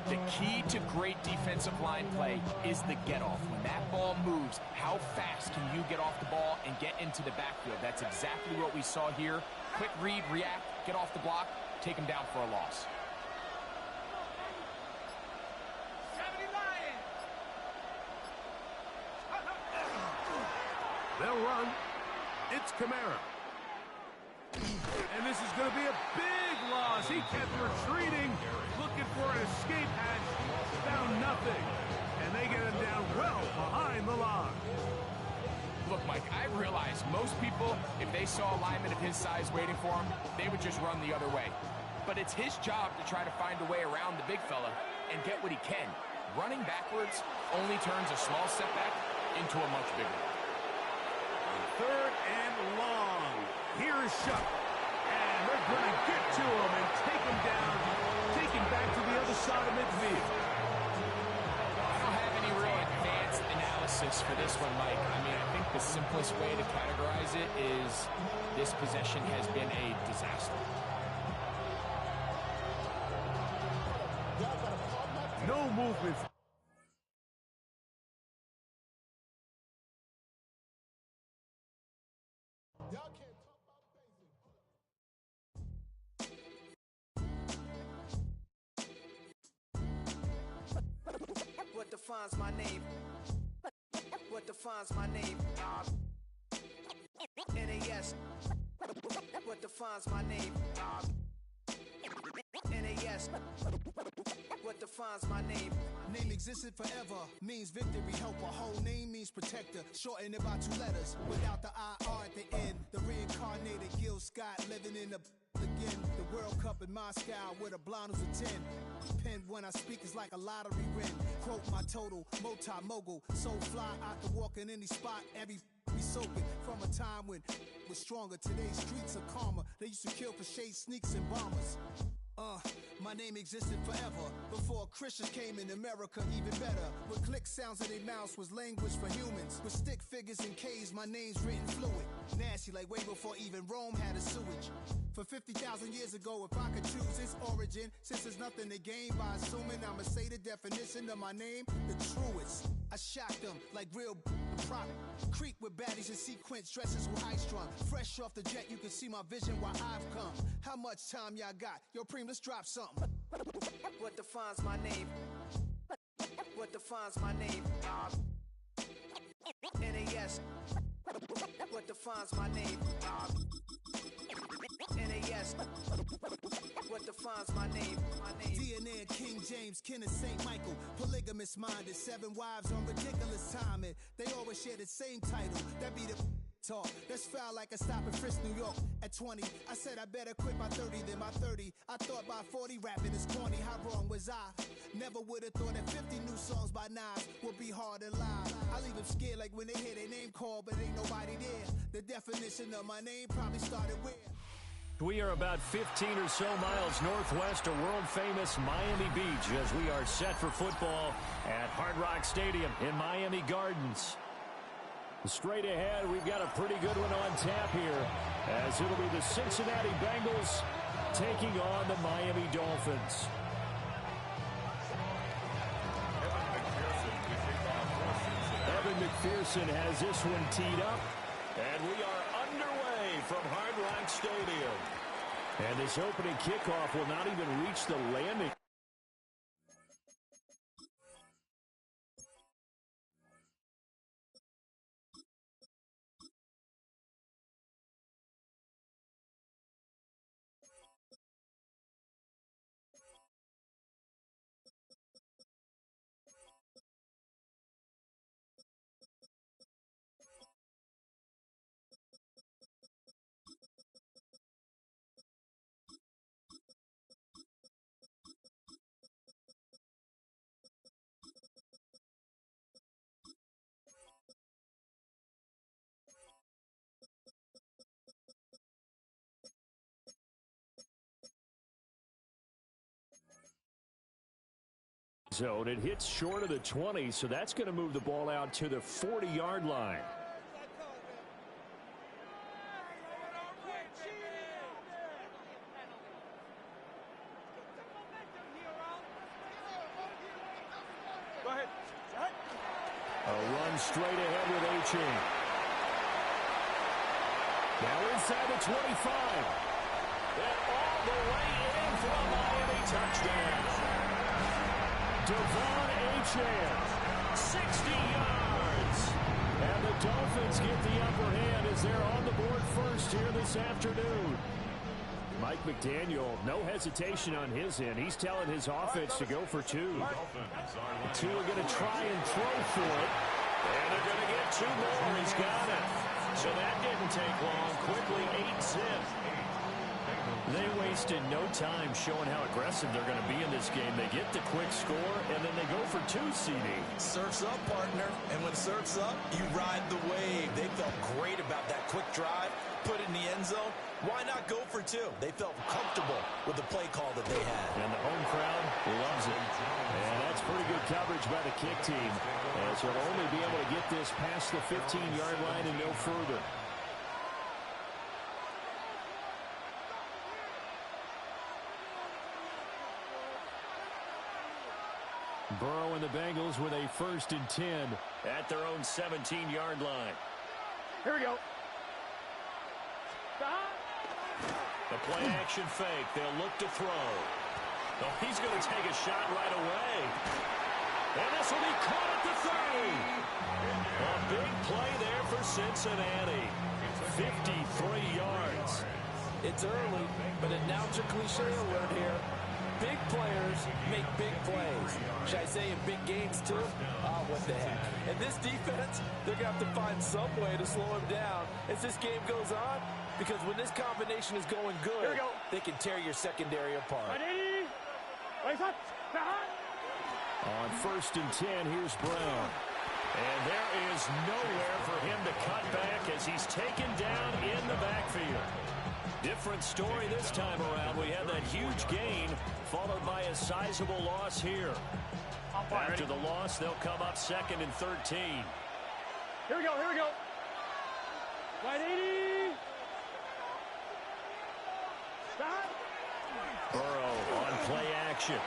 The key to great defensive line play is the get-off. When that ball moves, how fast can you get off the ball and get into the backfield? That's exactly what we saw here. Quick read, react, get off the block, take him down for a loss. They'll run. It's Kamara. And this is going to be a big loss. He kept retreating, looking for an escape hatch. Found nothing. And they get him down well behind the line. Look, Mike, I realize most people, if they saw a lineman of his size waiting for him, they would just run the other way. But it's his job to try to find a way around the big fella and get what he can. Running backwards only turns a small setback into a much bigger one. Third and long. Here's Shuck. And they're going to get to him and take him down, take him back to the other side of midfield. I don't have any real advanced analysis for this one, Mike. I mean, I think the simplest way to categorize it is this possession has been a disaster. No movement. What defines my name? What defines my name? NAS. What defines my name? NAS. What defines my name? Name existed forever, means victory, helper. Whole name means protector, shortened it by 2 letters, without the IR at the end. The reincarnated Gil Scott, living in the again. The World Cup in Moscow, where the blind was a 10. Pen when I speak is like a lottery win. Quote my total, multi-mogul, so fly I can walk in any spot, every be soaking from a time when was stronger. Today's streets are calmer. They used to kill for shade sneaks and bombers. My name existed forever. Before Christians came in America, even better. With click sounds in their mouths was language for humans. With stick figures and K's, my name's written fluid. Nasty like way before even Rome had a sewage. For 50,000 years ago, if I could choose its origin, since there's nothing to gain by assuming I'ma say the definition of my name, the truest. I shocked them like real prop. Creek with baddies in sequence, dresses with high strung. Fresh off the jet, you can see my vision why I've come. How much time y'all got? Yo, Preem, let's drop something. What defines my name? What defines my name? NAS. What defines my name? NAS. What defines my name? DNA of King James, kin of St. Michael. Polygamous minded, 7 wives on ridiculous timing. They always share the same title. That be the talk. That's foul like a stop in Frisk, New York. At 20, I said I better quit by 30 than by 30. I thought by 40 rapping is corny. How wrong was I? Never would have thought that 50 new songs by Nas would be hard and live. I leave them scared like when they hear their name called, but ain't nobody there. The definition of my name probably started where? We are about 15 or so miles northwest of world-famous Miami Beach as we are set for football at Hard Rock Stadium in Miami Gardens. Straight ahead, we've got a pretty good one on tap here as it'll be the Cincinnati Bengals taking on the Miami Dolphins. Evan McPherson has this one teed up, and we are underway from Hard Rock Stadium. And this opening kickoff will not even reach the landing. Zone. It hits short of the 20, so that's going to move the ball out to the 40-yard line. Go ahead. A run straight ahead with A-Chain. Now inside the 25. And all the way in for a Miami touchdown. Devon Achane, 60 yards. And the Dolphins get the upper hand as they're on the board first here this afternoon. Mike McDaniel, no hesitation on his end. He's telling his offense to go for two. The two are going to try and throw for it. And they're going to get two more. He's got it. So that didn't take long. Quickly, 8-zip. They wasted no time showing how aggressive they're going to be in this game. They get the quick score, and then they go for two, CD. Surf's up, partner. And when surf's up, you ride the wave. They felt great about that quick drive, put it in the end zone. Why not go for two? They felt comfortable with the play call that they had. And the home crowd loves it. And that's pretty good coverage by the kick team, as they'll only be able to get this past the 15-yard line and no further. Burrow and the Bengals with a 1st and 10 at their own 17-yard line. Here we go. The play action fake. They'll look to throw. Oh, he's going to take a shot right away. And this will be caught at the 30. A big play there for Cincinnati. 53 yards. It's early, but announcer cliche alert here. Big players make big plays. Should I say in big games, too? Oh, what the heck. And this defense, they're going to have to find some way to slow him down as this game goes on, because when this combination is going good, they can tear your secondary apart. On 1st and 10, here's Brown. And there is nowhere for him to cut back as he's taken down in the backfield. Different story this time around. We had that huge gain, followed by a sizable loss here. After the loss, they'll come up 2nd and 13. Here we go. Wide 80. Stop. Burrow on play action.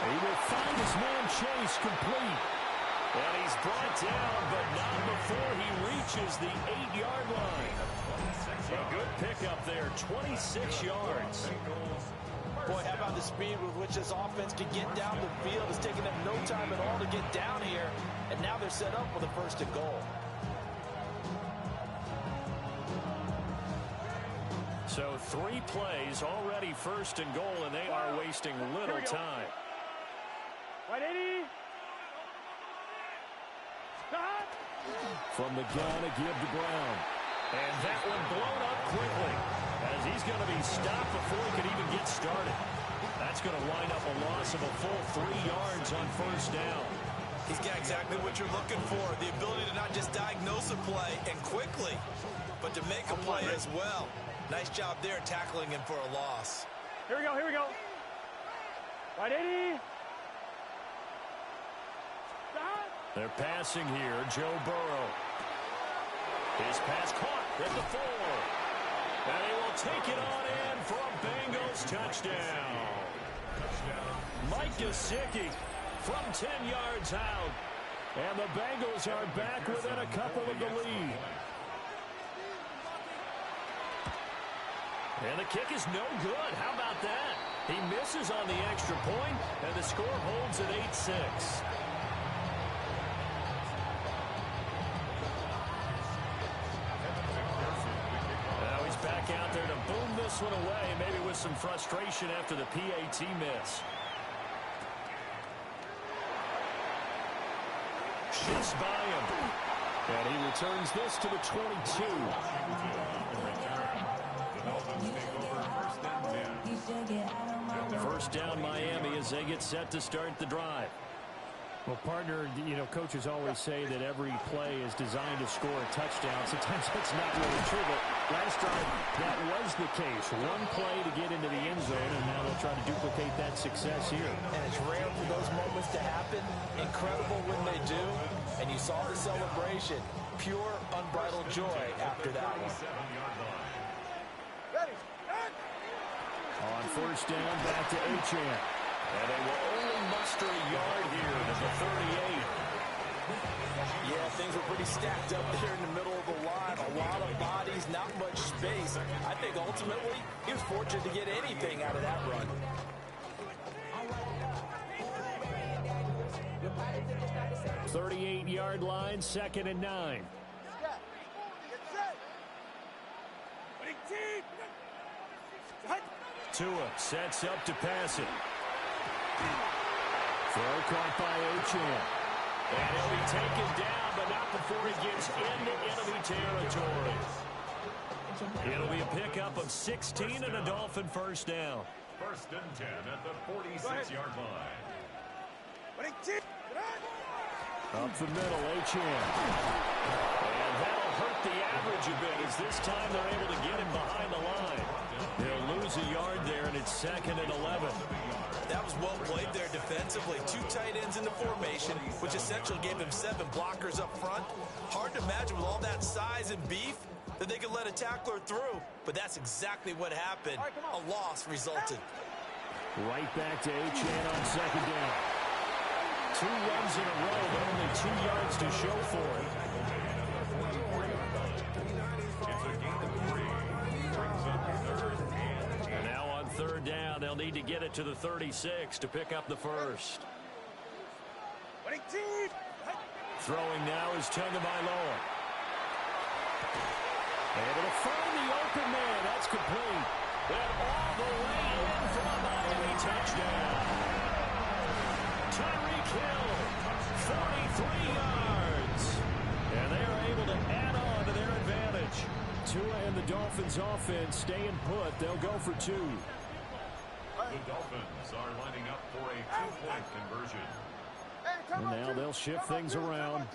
He will find his man Chase complete. And he's brought down, but not before he reaches the 8-yard line. A good pickup there, 26 yards. Boy, how about the speed with which this offense can get down the field? It's taken them no time at all to get down here, and now they're set up with a 1st and goal. So 3 plays, already 1st and goal, and they are wasting little time. Wide 80. Stop. From the gun, a give to Brown. And that one blown up quickly as he's going to be stopped before he could even get started. That's going to wind up a loss of a full 3 yards on 1st down. He's got exactly what you're looking for, the ability to not just diagnose a play and quickly, but to make a play as well. Nice job there tackling him for a loss. Here we go, here we go. 180. They're passing here. Joe Burrow. His pass caught at the 4. And he will take it on in for a Bengals touchdown. Mike Gesicki from 10 yards out. And the Bengals are back within a couple of the lead. And the kick is no good. How about that? He misses on the extra point, and the score holds at 8-6. Now he's back out there to boom this one away, maybe with some frustration after the PAT miss. Shifts by him. And he returns this to the 22. First down Miami as they get set to start the drive. Well, partner, you know, coaches always say that every play is designed to score a touchdown. Sometimes that's not really true, but last time that was the case. One play to get into the end zone, and now they'll try to duplicate that success here. And it's rare for those moments to happen. Incredible when they do. And you saw the celebration. Pure, unbridled joy after that one. On first down, back to Achane. And they will only muster a yard here to the 38. Yeah, things were pretty stacked up there in the middle of the line. A lot of bodies, not much space. I think ultimately he was fortunate to get anything out of that run. The 38-yard line, 2nd and 9. Tua sets up to pass it. Throw caught by Achane. And he'll be taken down, but not before he gets into enemy territory. It'll be a pickup of 16 and a Dolphin first down. 1st and 10 at the 46-yard line. Up the middle, Achane. And that'll hurt the average a bit as this time they're able to get him behind the line. They'll lose a yard there, and it's 2nd and 11. That was well played there defensively. 2 tight ends in the formation, which essentially gave him 7 blockers up front. Hard to imagine with all that size and beef that they could let a tackler through. But that's exactly what happened. A loss resulted. Right back to Achane on 2nd down. 2 runs in a row, but only 2 yards to show for it. It's a gain of 3. Brings up 3rd and 8. And now on 3rd down, they'll need to get it to the 36 to pick up the first. Throwing now is Tagovailoa. Able to find the open man. That's complete. And all the way in for a Miami touchdown. Tyreek Hill, 43 yards. And they are able to add on to their advantage. Tua and the Dolphins offense staying put. They'll go for 2. The Dolphins are lining up for a 2-point conversion. And now they'll shift things around.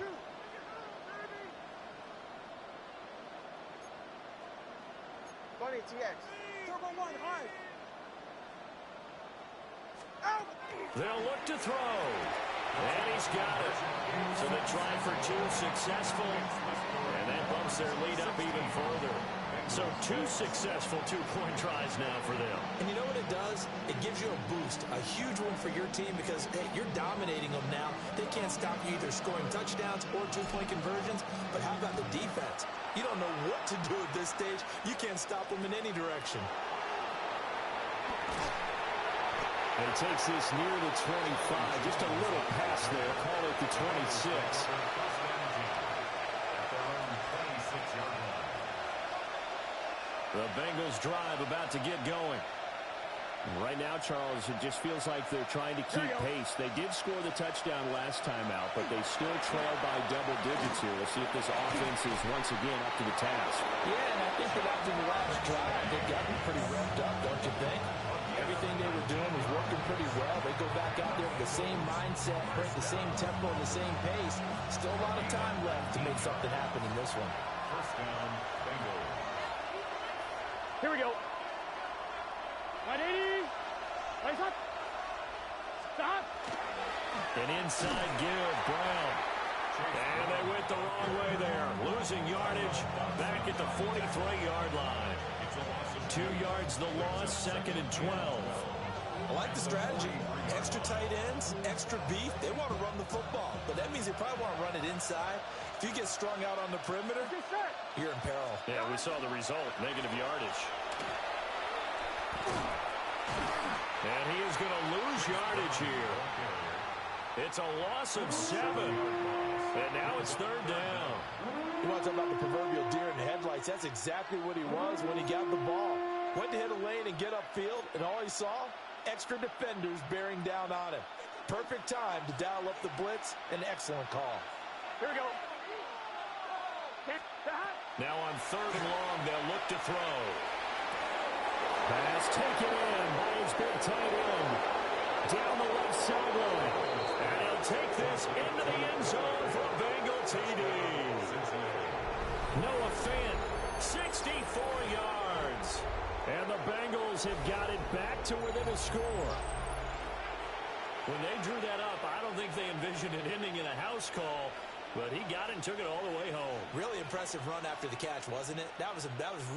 They'll look to throw. And he's got it. So they try for 2, successful. And that bumps their lead up even further. So 2 successful 2-point tries now for them. And you know what it does? It gives you a boost, a huge one for your team because, hey, you're dominating them now. They can't stop you either scoring touchdowns or 2-point conversions. But how about the defense? You don't know what to do at this stage. You can't stop them in any direction. And he takes this near the 25. Just a little pass there. Call it the 26. The Bengals drive about to get going. Right now, Charles, it just feels like they're trying to keep pace. They did score the touchdown last time out, but they still trail by double digits here. We'll see if this offense is once again up to the task. Yeah, and I think that after the last drive, they got them pretty revved up, don't you think? Everything they were doing was working pretty well. They go back out there with the same mindset, break the same tempo, and the same pace. Still a lot of time left to make something happen in this one. 1st down, Bengals. Here we go. 180. Place up. Stop. An inside give, Brown. And they went the wrong way there. Losing yardage back at the 43-yard line. 2 yards the loss, 2nd and 12. I like the strategy. Extra tight ends, extra beef. They want to run the football, but that means they probably want to run it inside. If you get strung out on the perimeter, you're in peril. Yeah, we saw the result, negative yardage. And he is going to lose yardage here. It's a loss of 7. And now it's 3rd down. You want to talk about the proverbial deer in the headlights? That's exactly what he was when he got the ball. Went to hit a lane and get upfield, and all he saw, extra defenders bearing down on him. Perfect time to dial up the blitz. An excellent call. Here we go. Now on 3rd and long, they'll look to throw. Pass taken in by his big tight end. Down the left sideline. And he'll take this into the end zone for a Bengal TD. Noah Fant, 64 yards. And the Bengals have got it back to within a score. When they drew that up, I don't think they envisioned it ending in a house call, but he got it and took it all the way home. Really impressive run after the catch, wasn't it? That was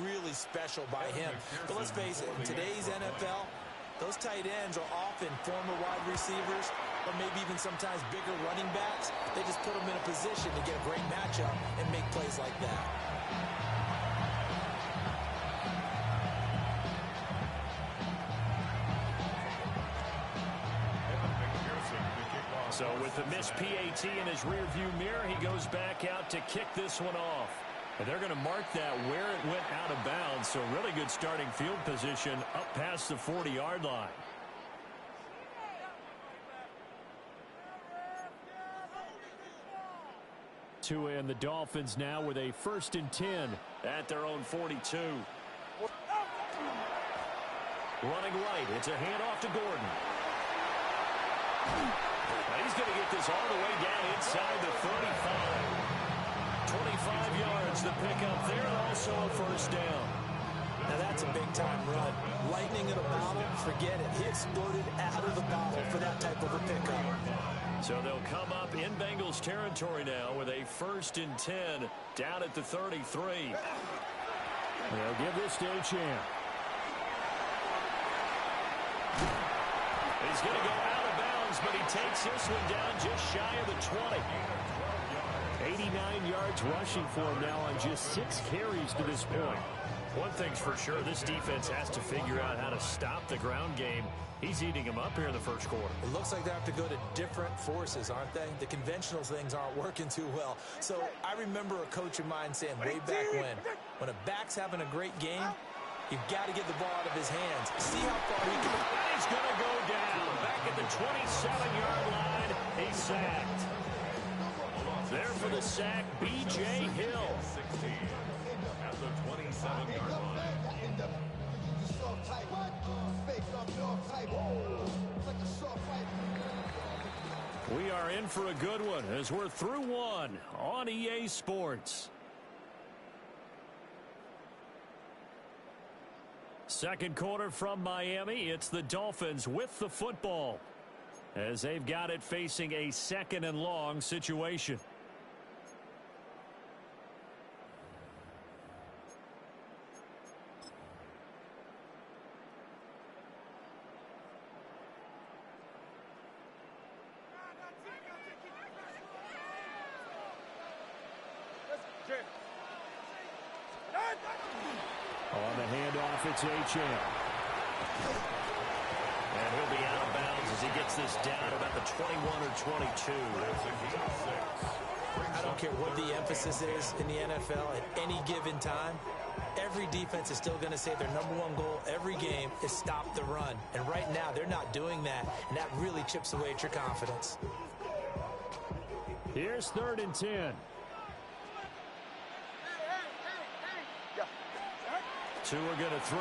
really special by him. But let's face it, in today's NFL, those tight ends are often former wide receivers or maybe even sometimes bigger running backs. They just put them in a position to get a great matchup and make plays like that. So with the missed PAT in his rearview mirror, he goes back out to kick this one off. And they're going to mark that where it went out of bounds. So really good starting field position up past the 40-yard line. Tua and the Dolphins now with a 1st and 10 at their own 42. Running right. It's a handoff to Gordon. Now he's going to get this all the way down inside the 35. 25 yards to pick up there, and also a 1st down. Now that's a big-time run. Lightning in a bottle, forget it. He exploded out of the bottle for that type of a pickup. So they'll come up in Bengals territory now with a 1st and 10 down at the 33. They'll give this to Achane. He's going to go out of bounds, but he takes this one down just shy of the 20. 89 yards rushing for him now on just 6 carries to this point. One thing's for sure, this defense has to figure out how to stop the ground game. He's eating him up here in the first quarter. It looks like they have to go to different forces, aren't they? The conventional things aren't working too well. So I remember a coach of mine saying way back when a back's having a great game, you've got to get the ball out of his hands. See how far he can. He's going to go down. Back at the 27-yard line, he's sacked. There for the sack, B.J. Hill. 16 at the 27-yard line. We are in for a good one as we're through one on EA Sports. Second quarter from Miami. It's the Dolphins with the football as they've got it facing a 2nd and long situation. On the handoff, it's Achane. And he'll be out of bounds as he gets this down about the 21 or 22. I don't care what the emphasis is in the NFL at any given time. Every defense is still going to say their #1 goal every game is stop the run. And right now, they're not doing that, and that really chips away at your confidence. Here's 3rd and 10. Two are going to throw.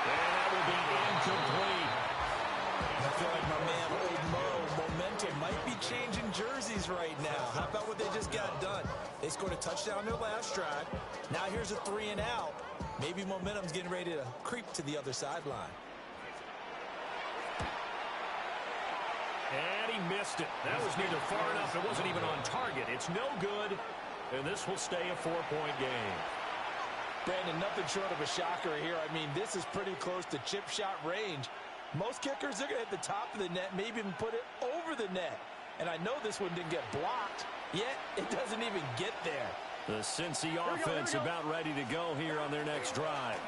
And that will be incomplete. I feel like my man, Old Mo, momentum might be changing jerseys right now. How about what they just got done? They scored a touchdown their last drive. Now here's a 3 and out. Maybe momentum's getting ready to creep to the other sideline. And he missed it. That was neither far enough. It wasn't even on target. It's no good. And this will stay a 4-point game. Brandon, nothing short of a shocker here. I mean, this is pretty close to chip shot range. Most kickers, they're going to hit the top of the net, maybe even put it over the net. And I know this one didn't get blocked, yet it doesn't even get there. The Cincy offense about ready to go here on their next drive.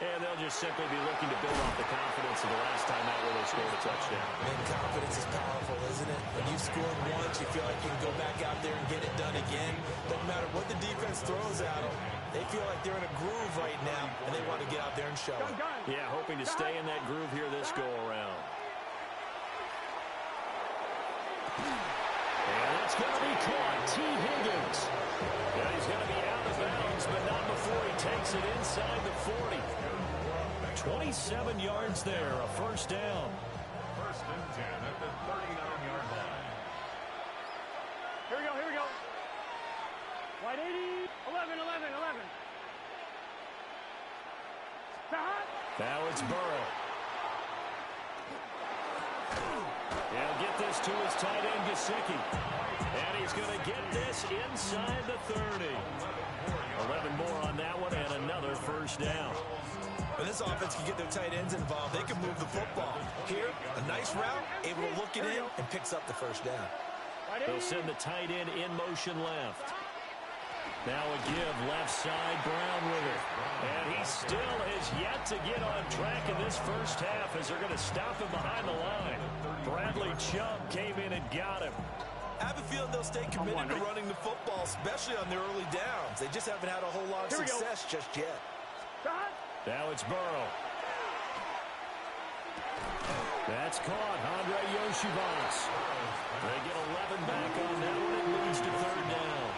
And they'll just simply be looking to build off the confidence of the last time out where they scored a touchdown. Man, confidence is powerful, isn't it? When you've scored once, you feel like you can go back out there and get it done again. Doesn't matter what the defense throws at them. They feel like they're in a groove right now, and they want to get out there and show it. Yeah, hoping to stay in that groove here this go-around. And it's going to be caught. T. Higgins. And he's going to be out of bounds, but not before he takes it inside the 40. 27 yards there, a first down. First and 10 at the 39-yard line. Here we go. Wide 80, 11. Now it's Burrow. He'll get this to his tight end, Gesicki. And he's going to get this inside the 30. 11 more on that one, and another first down. When this offense can get their tight ends involved, they can move the football. Here, a nice route, able to look it in, and picks up the first down. They'll send the tight end in motion left. Now a give left side, Brown with it. And he still has yet to get on track in this first half as they're going to stop him behind the line. Bradley Chubb came in and got him. I have a feeling they'll stay committed to running the football, especially on their early downs. They just haven't had a whole lot of success just yet. Now it's Burrow. That's caught. Andre Yoshivas. They get 11 back on that one. It leads to third down.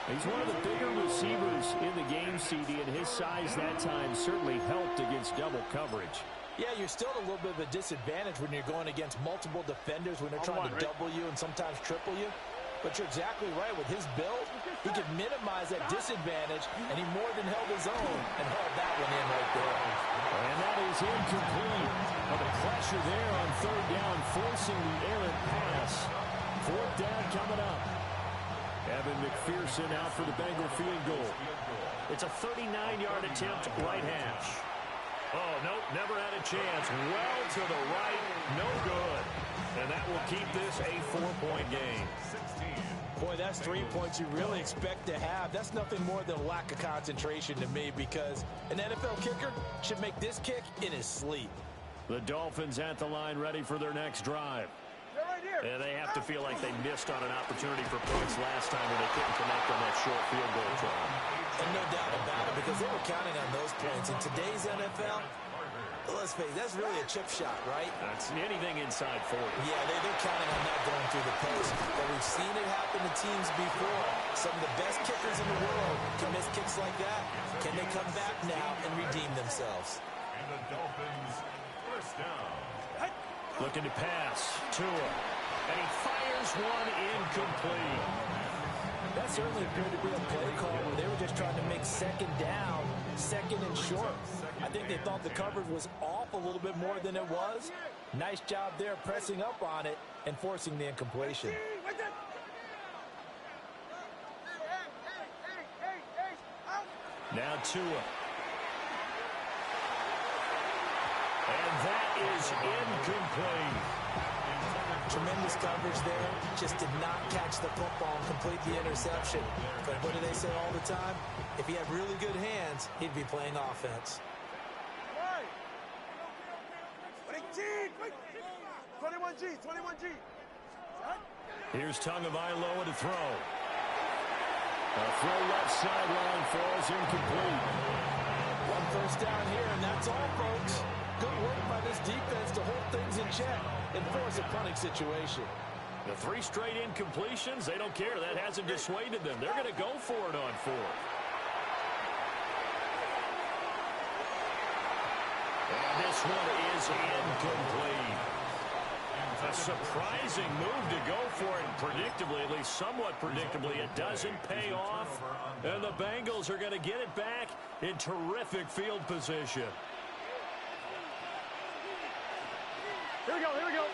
He's one of the bigger receivers in the game, CD, and his size that time certainly helped against double coverage. Yeah, you're still at a little bit of a disadvantage when you're going against multiple defenders when they're trying to double you and sometimes triple you. But you're exactly right. With his build, he could minimize that disadvantage, and he more than held his own and held that one in right there. And that is incomplete. Well, the pressure there on third down, forcing the errant pass. Fourth down coming up. Evan McPherson out for the Bengal field goal. It's a 39-yard attempt, right hash. Oh, nope, never had a chance. Well to the right, no good. And that will keep this a 4-point game. Boy, that's 3 points you really expect to have. That's nothing more than a lack of concentration to me, because an NFL kicker should make this kick in his sleep. The Dolphins at the line ready for their next drive. And they have to feel like they missed on an opportunity for points last time when they couldn't connect on that short field goal try. And no doubt about it, because they were counting on those points. In today's NFL, let's face it, that's really a chip shot, right? That's anything inside 40. Yeah, they're counting on that going through the post. But we've seen it happen to teams before. Some of the best kickers in the world can miss kicks like that. Can they come back now and redeem themselves? And the Dolphins first down. Looking to pass. Tua. And he fires one incomplete. That certainly appeared to be a play call where they were just trying to make second down, second and short. I think they thought the coverage was off a little bit more than it was. Nice job there pressing up on it and forcing the incompletion. Now Tua. And that is incomplete. Tremendous coverage there. Just did not catch the football and complete the interception. But what do they say all the time? If he had really good hands, he'd be playing offense. 21G. Here's Tagovailoa to throw. A throw left sideline falls incomplete. One first down here, and that's all, folks. Good work by this defense to hold things in check and force a punting situation. The 3 straight incompletions, they don't care. That hasn't dissuaded them. They're going to go for it on 4th. And this one is incomplete. A surprising move to go for it, and predictably, at least somewhat predictably, it doesn't pay off. And the Bengals are going to get it back in terrific field position. Here we go, here we go.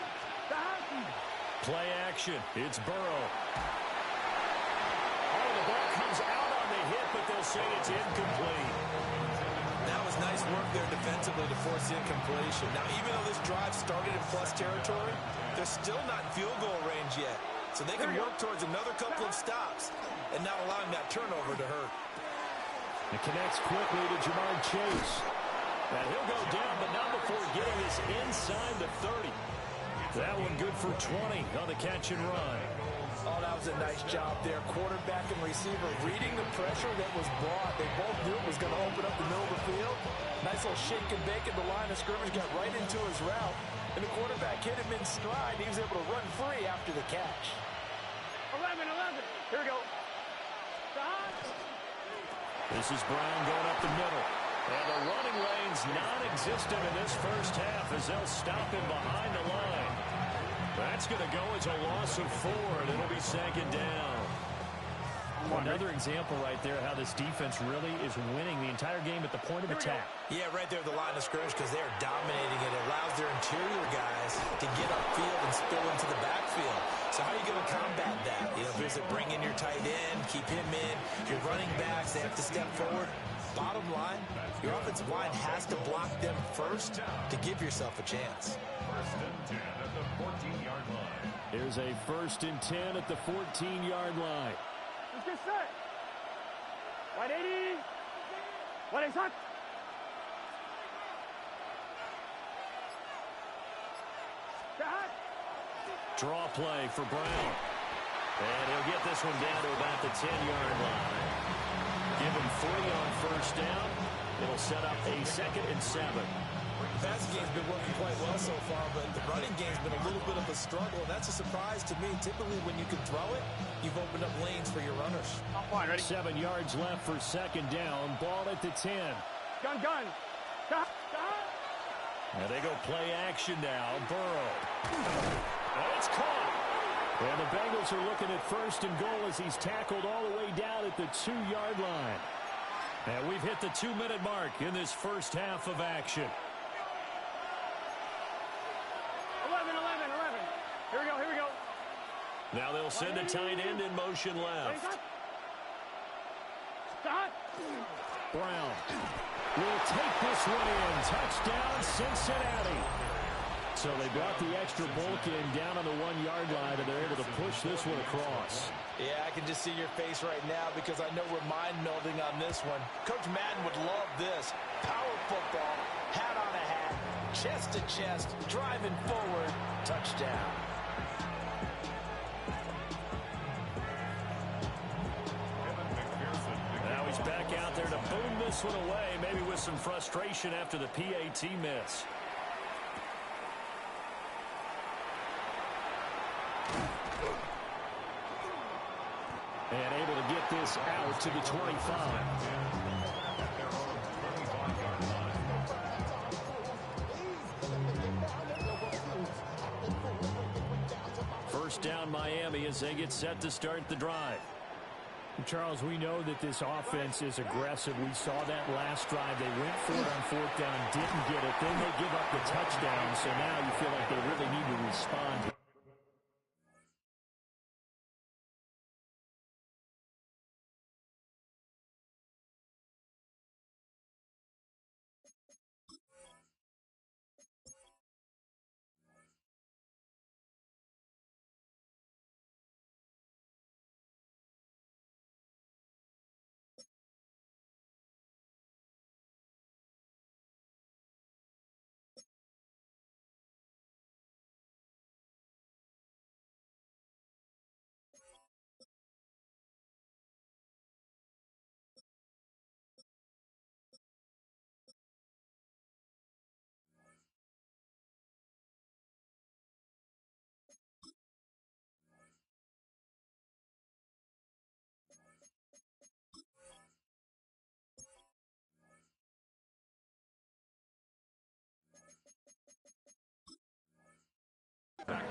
Play action. It's Burrow. Oh, the ball comes out on the hit, but they'll say it's incomplete. That was nice work there defensively to force the incompletion. Now, even though this drive started in plus territory, they're still not in field goal range yet. So they can work towards another couple of stops and not allowing that turnover to hurt. It connects quickly to Jamar Chase. Now he'll go down, but not before getting this inside the 30. That one good for 20 on the catch and run. Oh, that was a nice job there. Quarterback and receiver reading the pressure that was brought. They both knew it was going to open up the middle of the field. Nice little shake and bake at the line of scrimmage, got right into his route. And the quarterback hit him in stride. He was able to run free after the catch. 11. Here we go. This is Brown going up the middle. And the running lane's non-existent in this first half as they'll stop him behind the line. That's going to go as a loss of 4, and it'll be second down. Another example right there how this defense really is winning the entire game at the point of attack. Yeah, right there at the line of scrimmage because they're dominating it. It allows their interior guys to get upfield and spill into the backfield. So how are you going to combat that? You know, is it bring in your tight end, keep him in, your running backs, they have to step forward. Bottom line, your offensive line has to block them first to give yourself a chance. First and 10 at the 14-yard line. Here's a 1st and 10 at the 14-yard line. Let's get set. 180. 180. Draw play for Brown. And he'll get this one down to about the 10-yard line. Give him 3 on first down. It'll set up a 2nd and 7. The passing game's been working quite well so far, but the running game's been a little bit of a struggle, and that's a surprise to me. Typically, when you can throw it, you've opened up lanes for your runners. I'm fine, ready? 7 yards left for 2nd down. Ball at the 10. Gun. And they go play action now. Burrow. And it's caught. And the Bengals are looking at 1st and goal as he's tackled all the way down at the 2-yard line. And we've hit the 2-minute mark in this first half of action. 11. Here we go. Now they'll send a tight end in motion left. Stop. Brown will take this one in. Touchdown, Cincinnati. So they brought the extra bulk in down on the 1-yard line, and they're able to push this one across. Yeah, I can just see your face right now because I know we're mind-melding on this one. Coach Madden would love this. Power football, hat on a hat, chest to chest, driving forward, touchdown. Now he's back out there to boom this one away, maybe with some frustration after the PAT miss. And able to get this out to the 25. First down Miami as they get set to start the drive. Charles, we know that this offense is aggressive. We saw that last drive. They went for it on 4th down, didn't get it. Then they give up the touchdown. So now you feel like they really need to respond.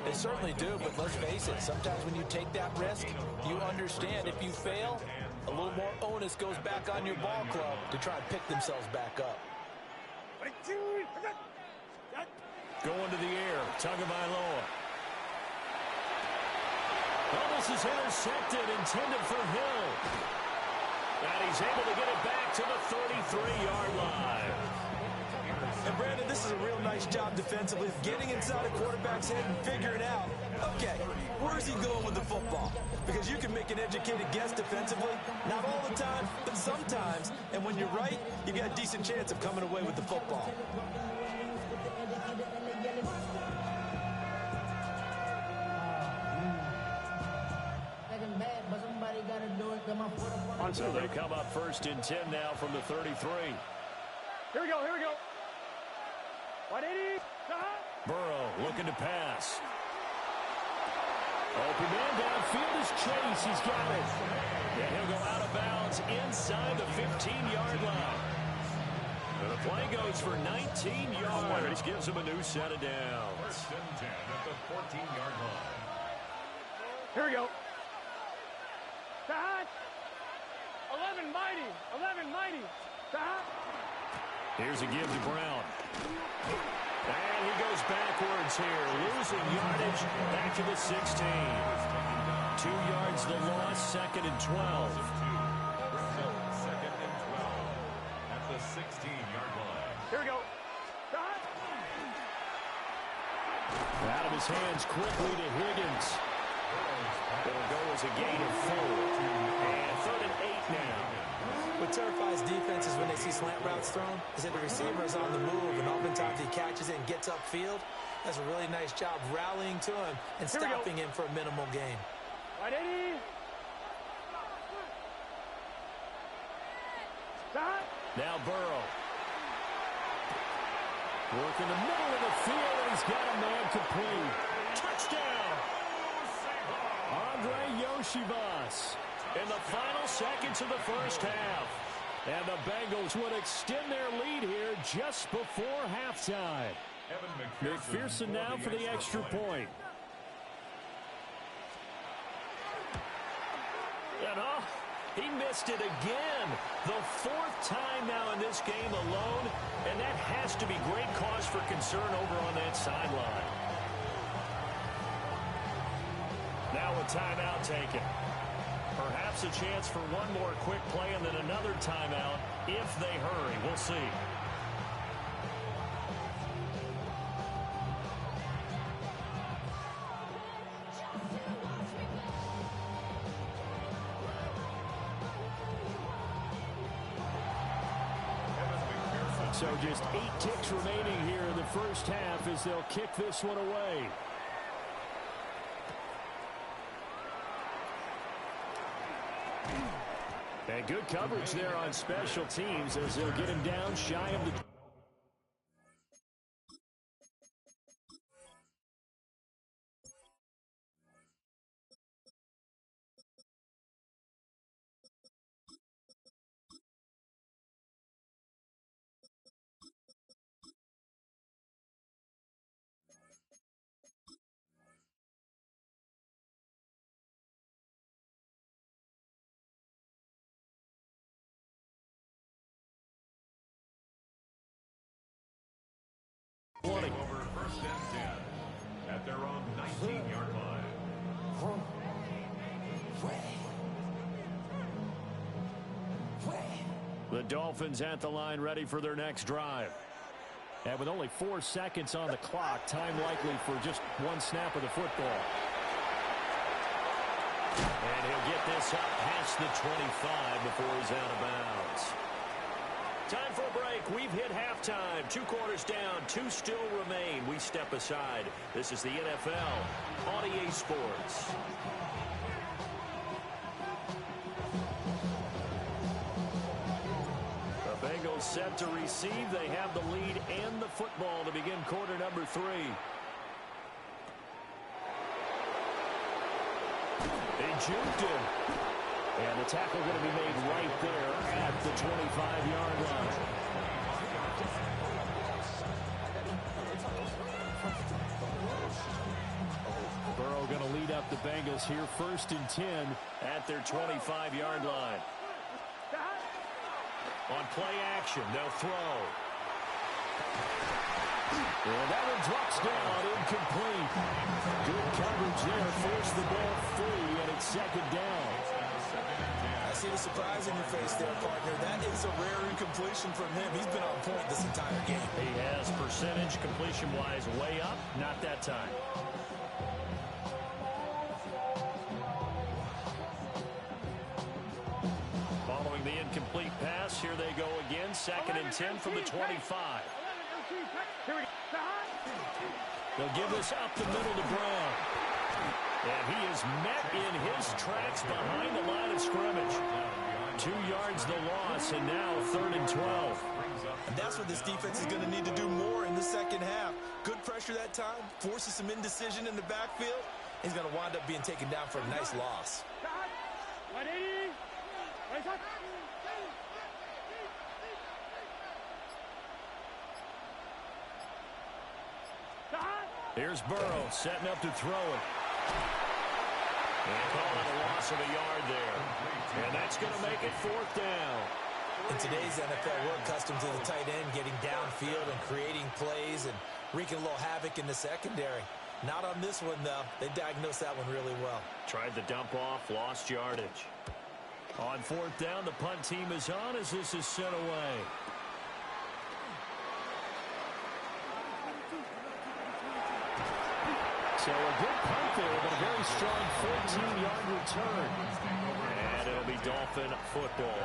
They certainly do, but let's face it, sometimes when you take that risk, you understand if you fail, a little more onus goes back on your ball club to try and pick themselves back up. Going to the air, Tagovailoa. Oh, this is intercepted, intended for Hill. And he's able to get it back to the 33-yard line. And Brandon, this is a real nice job defensively of getting inside a quarterback's head and figuring out, okay, where's he going with the football? Because you can make an educated guess defensively, not all the time, but sometimes. And when you're right, you've got a decent chance of coming away with the football. So they come up first and 10 now from the 33. Here we go. 180. Burrow looking to pass. Open man downfield is Chase. He's got it. And he'll go out of bounds inside the 15-yard line. And the play goes for 19 yards. Gives him a new set of downs. First and 10 at the 14-yard line. Here we go. 11 mighty. Here's a give to Brown. And he goes backwards here, losing yardage back to the 16. 2 yards the loss, second and 12. Second and 12 at the 16-yard line. Here we go. Out of his hands quickly to Higgins. It'll go as a gain of 4. And third and 8 now. What terrifies defenses when they see slant routes thrown is that the receiver is on the move, and oftentimes he catches it and gets upfield. Does a really nice job rallying to him and stopping him for a minimal gain. 180. Now Burrow. Work in the middle of the field, and he's got a man complete. Touchdown! Andre Yoshivas in the final seconds of the first half. And the Bengals would extend their lead here just before halftime. McPherson now for the extra point. And he missed it again. The 4th time now in this game alone, and that has to be great cause for concern over on that sideline. Now a timeout taken. Perhaps a chance for one more quick play and then another timeout if they hurry. We'll see. So just 8 ticks remaining here in the first half as they'll kick this one away. And good coverage there on special teams as they'll get him down shy of the... Over first and 10 at their own 19-yard line. The Dolphins at the line ready for their next drive. And with only 4 seconds on the clock, time likely for just one snap of the football. And he'll get this up past the 25 before he's out of bounds. Time for a break. We've hit halftime. 2 quarters down. 2 still remain. We step aside. This is the NFL on EA Sports. The Bengals set to receive. They have the lead and the football to begin quarter number 3. They juked him. And the tackle going to be made right there at the 25-yard line. Bengals here 1st and 10 at their 25-yard line. On play action, they'll throw. And that one drops down, incomplete. Good coverage there, forced the ball free, and it's 2nd down. I see the surprise in your face there, partner. That is a rare incompletion from him. He's been on point this entire game. He has percentage completion-wise way up, not that time. Following the incomplete pass, here they go again. 2nd and 10 from the 25. They'll give this up the middle to Brown. And he is met in his tracks behind the line of scrimmage. 2 yards the loss, and now 3rd and 12. And that's what this defense is going to need to do more in the second half. Good pressure that time, forces some indecision in the backfield. He's going to wind up being taken down for a nice loss. Here's Burrow setting up to throw it. And calling a loss of a yard there. And that's going to make it 4th down. In today's NFL, we're accustomed to the tight end getting downfield and creating plays and wreaking a little havoc in the secondary. Not on this one, though. They diagnosed that one really well. Tried the dump off, lost yardage. On 4th down, the punt team is on as this is sent away. So a good punt there, but a very strong 14-yard return. And it'll be Dolphin football.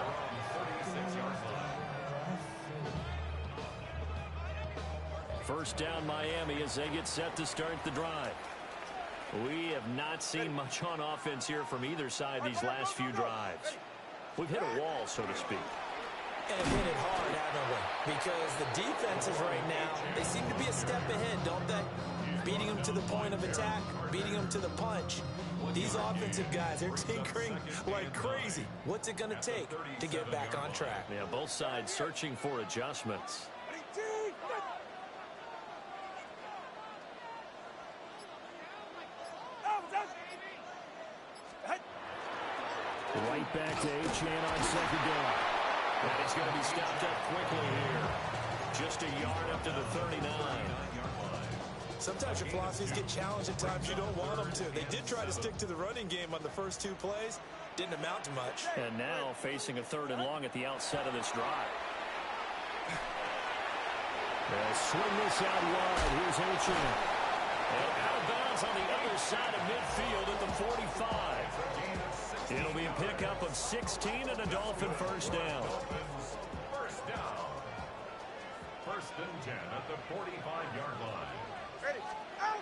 First down Miami as they get set to start the drive. We have not seen much on offense here from either side these last few drives. We've hit a wall, so to speak. And hit it hard, haven't we? Because the defenses right now, they seem to be a step ahead, don't they? Beating them to the point of attack, beating them to the punch. These offensive guys, they're tinkering like crazy. What's it going to take to get back on track? Yeah, both sides searching for adjustments. Right back to Achane on 2nd down. And he's going to be stopped up quickly here. Just a yard up to the 39. Sometimes your philosophies get challenged at times you don't want them to. They did try to stick to the running game on the first 2 plays. Didn't amount to much. And now facing a 3rd and long at the outset of this drive. They'll swing this out wide. Here's Achane. And out of bounds on the other side of midfield at the 45. It'll be a pickup of 16 and a Dolphin first down. First down. 1st and 10 at the 45-yard line. Ready. Out.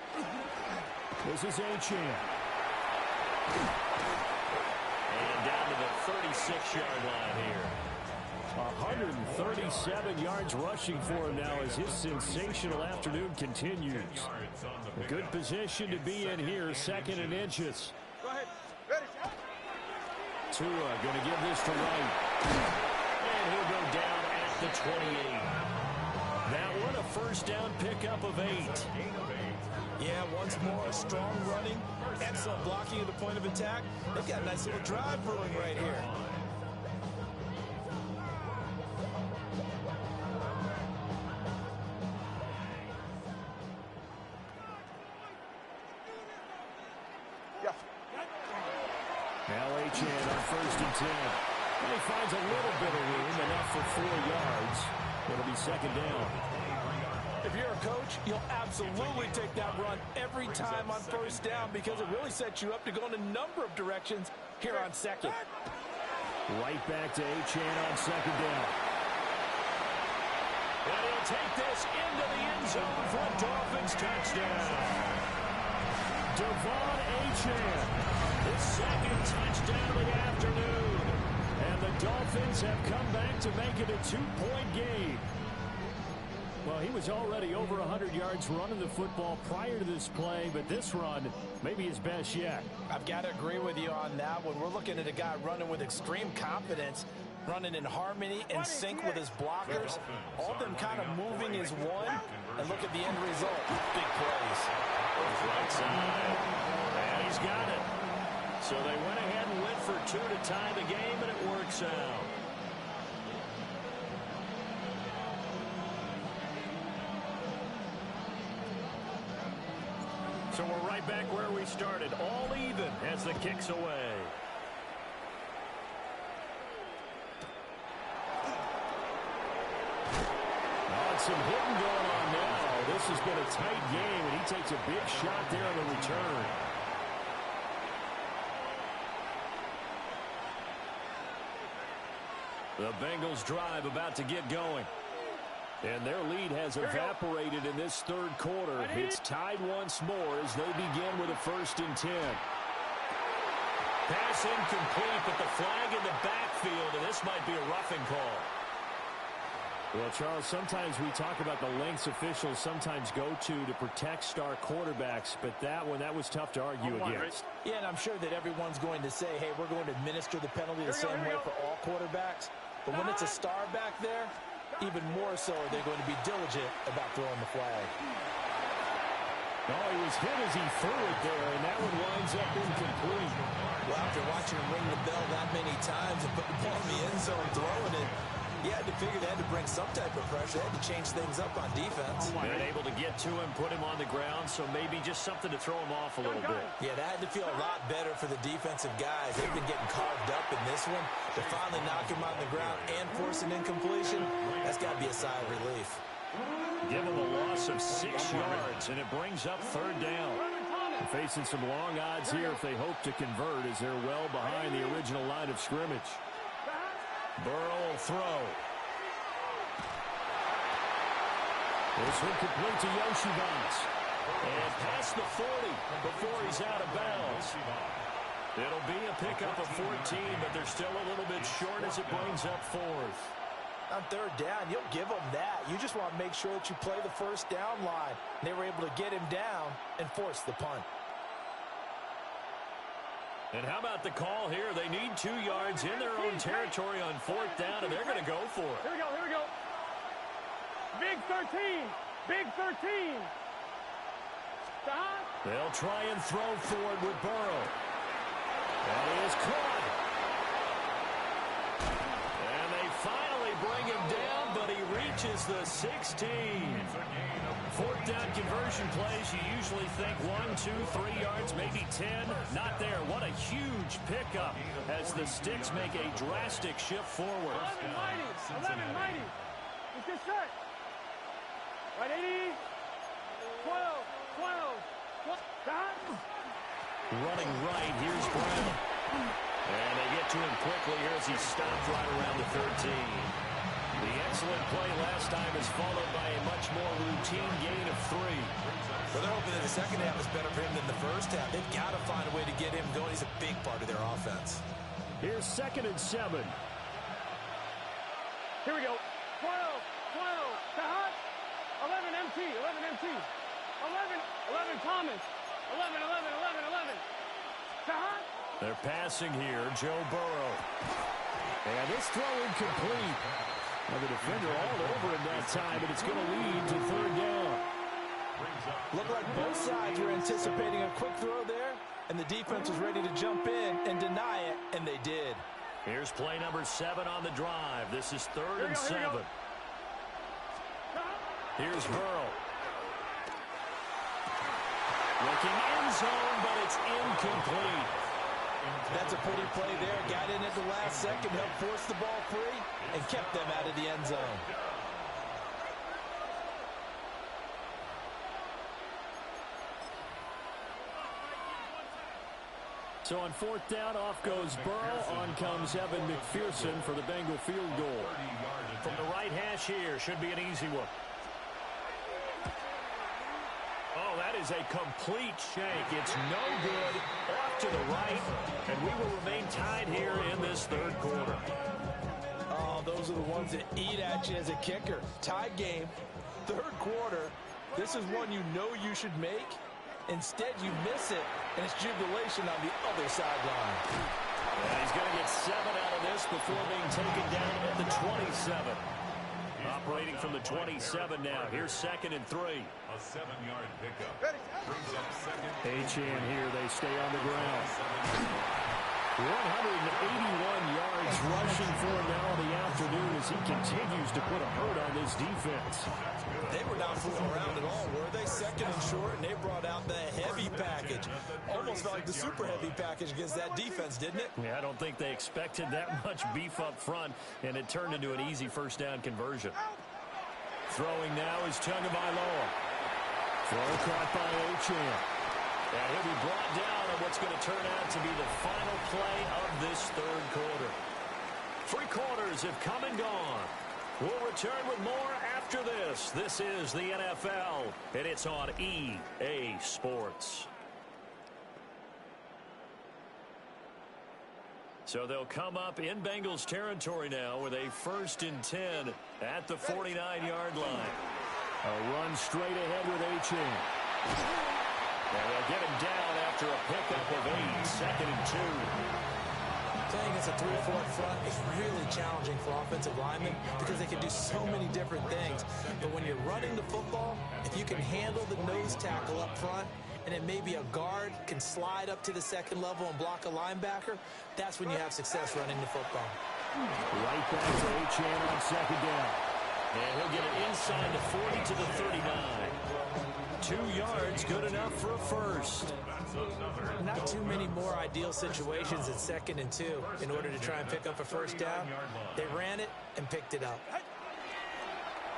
This is Achane. And down to the 36-yard line here. 137 yards rushing for him now as his sensational afternoon continues. A good position to be in here, 2nd and inches. Go ahead. Ready. Tua going to give this to Wright. And he'll go down at the 28. That one a first down pickup of 8. Yeah, once more, strong running, excellent blocking at the point of attack. They've got a nice little drive brewing right here. Now Achane on 1st and 10. And he finds a little bit of room, enough for 4 yards. It'll be 2nd down. If you're a coach, you'll absolutely take that run every time on 1st down because it really sets you up to go in a number of directions here on 2nd. Right back to Achane on 2nd down. And he'll take this into the end zone for a Dolphins touchdown. Devon Achane, his 2nd touchdown of the afternoon. And the Dolphins have come back to make it a 2-point game. Well, he was already over 100 yards running the football prior to this play, but this run may be his best yet. I've got to agree with you on that one. We're looking at a guy running with extreme confidence, running in harmony and sync with his blockers. All of them kind of moving as one. And look at the end result. Big plays. Right side. And He's got it. So they went ahead and went for two to tie the game, and it works out. So we're right back where we started, all even as the kick's away. Some hitting going on now. This has been a tight game, and he takes a big shot there on the return. The Bengals drive about to get going. And their lead has evaporated in this third quarter. It's tied once more as they begin with a 1st and 10. Pass incomplete, but the flag in the backfield, and this might be a roughing call. Well, Charles, sometimes we talk about the lengths officials sometimes go to protect star quarterbacks, but that was tough to argue against. Yeah, and I'm sure that everyone's going to say, hey, we're going to administer the penalty the same way for all quarterbacks. But when it's a star back there, even more so are they going to be diligent about throwing the flag. Oh, he was hit as he threw it there, and that one winds up incomplete. Well, after watching him ring the bell that many times and put the ball in the end zone throwing it, you had to figure they had to bring some type of pressure. They had to change things up on defense. And able to get to him, put him on the ground, so maybe just something to throw him off a little bit. Yeah, that had to feel a lot better for the defensive guys. They've been getting carved up in this one. To finally knock him on the ground and force an incompletion, that's got to be a sigh of relief. Give him a loss of 6 yards, and it brings up 3rd down. They're facing some long odds here if they hope to convert, as they're well behind the original line of scrimmage. Burrow will throw. This one complete to Yoshibans. And past the 40 before he's out of bounds. It'll be a pickup of 14, but they're still a little bit short as it brings up 4th. On 3rd down, you'll give them that. You just want to make sure that you play the 1st down line. They were able to get him down and force the punt. And how about the call here? They need 2 yards in their own territory on 4th down, and they're going to go for it. Here we go. Big 13. Big 13. Stop. They'll try and throw for it with Burrow. And he is caught. And they finally bring him down, but he reaches the 16. 4th down conversion plays, you usually think 1, 2, 3 yards, maybe 10. Not there. What a huge pickup as the Sticks make a drastic shift forward. 11 mighty. Let's get set. Right, 80. 12. Stop. Running right, here's Brown. And they get to him quickly here as he stopped right around the 13. The excellent play last time is followed by a much more routine gain of 3. Well, they're hoping that the second half is better for him than the first half. They've got to find a way to get him going. He's a big part of their offense. Here's 2nd and 7. Here we go. 12. Tahat. 11 MT. 11 Thomas. 11. Tahat. They're passing here, Joe Burrow. And this throw incomplete. Now the defender all over him that time, but it's going to lead to 3rd down. Looked like both sides were anticipating a quick throw there, and the defense was ready to jump in and deny it, and they did. Here's play number 7 on the drive. This is 3rd and 7. Here's Burrow. Looking end zone, but it's incomplete. That's a pretty play there. Got in at the last second, helped force the ball free, and kept them out of the end zone. So on 4th down, off goes Burrow. On comes Evan McPherson for the Bengal field goal. From the right hash here, should be an easy one. Oh, that is a complete shank. It's no good. Off to the right, and we will remain tied here in this 3rd quarter. Oh, those are the ones that eat at you as a kicker. Tie game, 3rd quarter. This is one you know you should make. Instead, you miss it, and it's jubilation on the other sideline. And he's going to get 7 out of this before being taken down at the 27. Operating from the 27 now. Here's 2nd and 3. A 7-yard pickup. Brings up 2nd. Achane here. They stay on the ground. 181 yards rushing for him now in the afternoon as he continues to put a hurt on this defense. They were not fooling around at all, were they? 2nd and short, and they brought out the heavy package. Almost felt like the super heavy package against that defense, didn't it? Yeah, I don't think they expected that much beef up front, and it turned into an easy first down conversion. Throwing now is Tagovailoa. Throw caught by Achane. And he'll be brought down on what's going to turn out to be the final play of this 3rd quarter. 3 quarters have come and gone. We'll return with more after this. This is the NFL, and it's on EA Sports. So they'll come up in Bengals territory now with a 1st and 10 at the 49-yard line. A run straight ahead with Achane. And they'll get him down after a pickup of 8, 2nd and 2. Playing against a 3-4 front is really challenging for offensive linemen because they can do so many different things. But when you're running the football, if you can handle the nose tackle up front, and then maybe a guard can slide up to the 2nd level and block a linebacker, that's when you have success running the football. Right back to Achane on 2nd down. And he'll get it inside the 40 to the 39. 2 yards, good enough for a first. Not too many more ideal situations at 2nd and 2 in order to try and pick up a first down. They ran it and picked it up.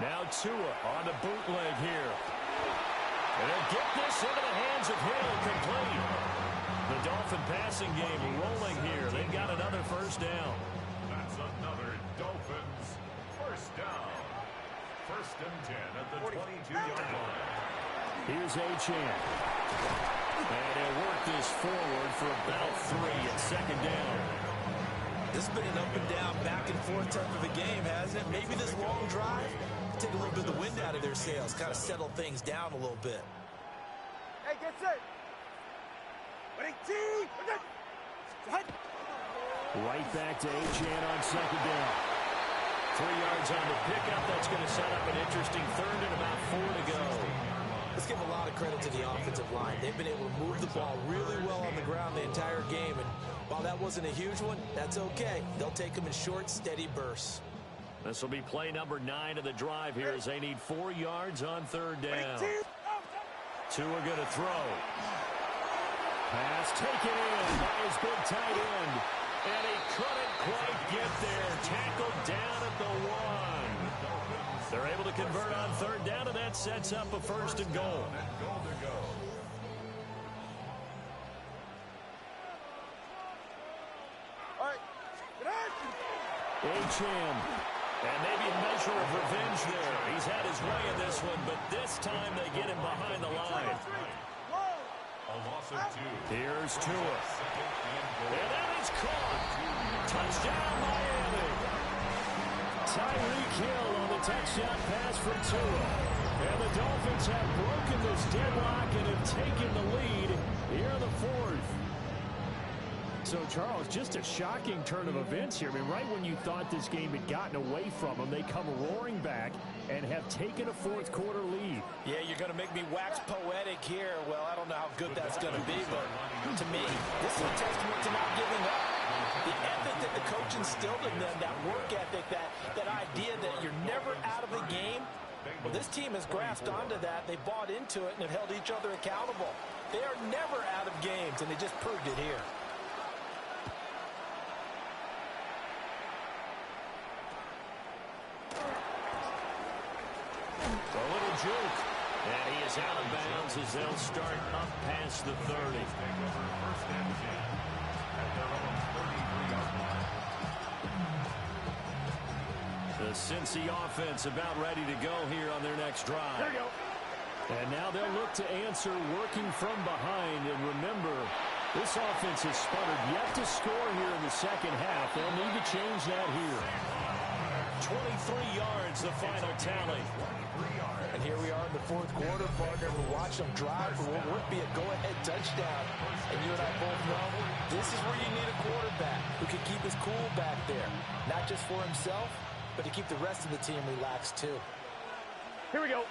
Now Tua on the bootleg here. And they'll get this into the hands of Hill, complete. The Dolphin passing game rolling here. They've got another first down. That's another Dolphins first down. 1st and 10 at the 22-yard line. Here's Achane. And he'll work this forward for about 3 at 2nd down. This has been an up and down, back and forth type of a game, hasn't it? Maybe this long drive take a little bit of the wind out of their sails, kind of settle things down a little bit. Hey, get set. Right back to Achane on 2nd down. 3 yards on the pickup. That's going to set up an interesting 3rd and about 4 to go. Let's give a lot of credit to the offensive line. They've been able to move the ball really well on the ground the entire game. And while that wasn't a huge one, that's okay. They'll take them in short, steady bursts. This will be play number 9 of the drive here as they need 4 yards on 3rd down. 2 are going to throw. Pass taken in by his big tight end. And he couldn't quite get there. Tackled down at the 1. They're able to convert on 3rd down, and that sets up a 1st and goal. Achane. And maybe a measure of revenge there. He's had his way in this one, but this time they get him behind the line. A loss of 2. Here's Tua. And that is caught. Touchdown, Miami. Tyreek Hill on the touchdown pass for Tua. And the Dolphins have broken this deadlock and have taken the lead here in the 4th. So, Charles, just a shocking turn of events here. I mean, right when you thought this game had gotten away from them, they come roaring back and have taken a 4th quarter lead. Yeah, you're going to make me wax poetic here. Well, I don't know how good that's going to be, but to me, this is a testament to not giving up. The ethic that the coach instilled in them, that work ethic, that idea that you're never out of the game. Well, this team has grasped onto that. They bought into it and have held each other accountable. They are never out of games, and they just proved it here. A little juke. And he is out of bounds as they'll start up past the 30. The Cincy offense about ready to go here on their next drive. There you go. And now they'll look to answer working from behind. And remember, this offense has sputtered yet to score here in the 2nd half. They'll need to change that here. 23 yards, the final tally. And here we are in the 4th quarter, partner. We're watching them drive for what would be a go-ahead touchdown. And you and I both know this is where you need a quarterback who can keep his cool back there. Not just for himself, but to keep the rest of the team relaxed too. Here we go.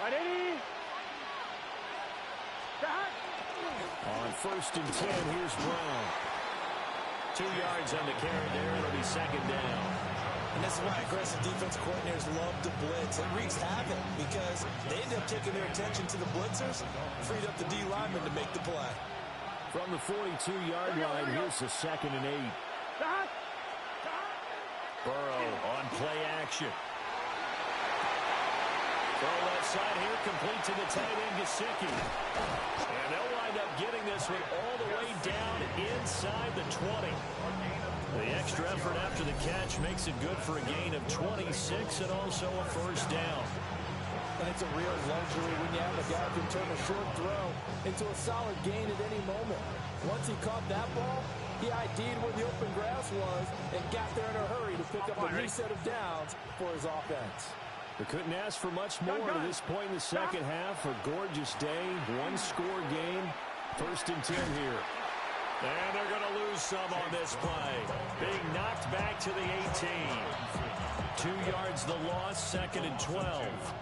180. On 1st and 10, here's Brown. 2 yards on the carry there. It'll be 2nd down. And this is why aggressive defense coordinators love to blitz. It wreaks havoc because they end up taking their attention to the blitzers, freed up the D lineman to make the play. From the 42-yard line, here's the 2nd and 8. Burrow on play action. Throw left side here, complete to the tight end, Gesicki. And they'll wind up getting this one all the way down inside the 20. The extra effort after the catch makes it good for a gain of 26 and also a 1st down. And it's a real luxury when you have a guy who can turn a short throw into a solid gain at any moment. Once he caught that ball, he ID'd where the open grass was and got there in a hurry to pick up a new set of downs for his offense. We couldn't ask for much more to this point in the second half. A gorgeous day, 1-score game. 1st and 10 here. And they're going to lose some on this play. Being knocked back to the 18. 2 yards the loss, 2nd and 12.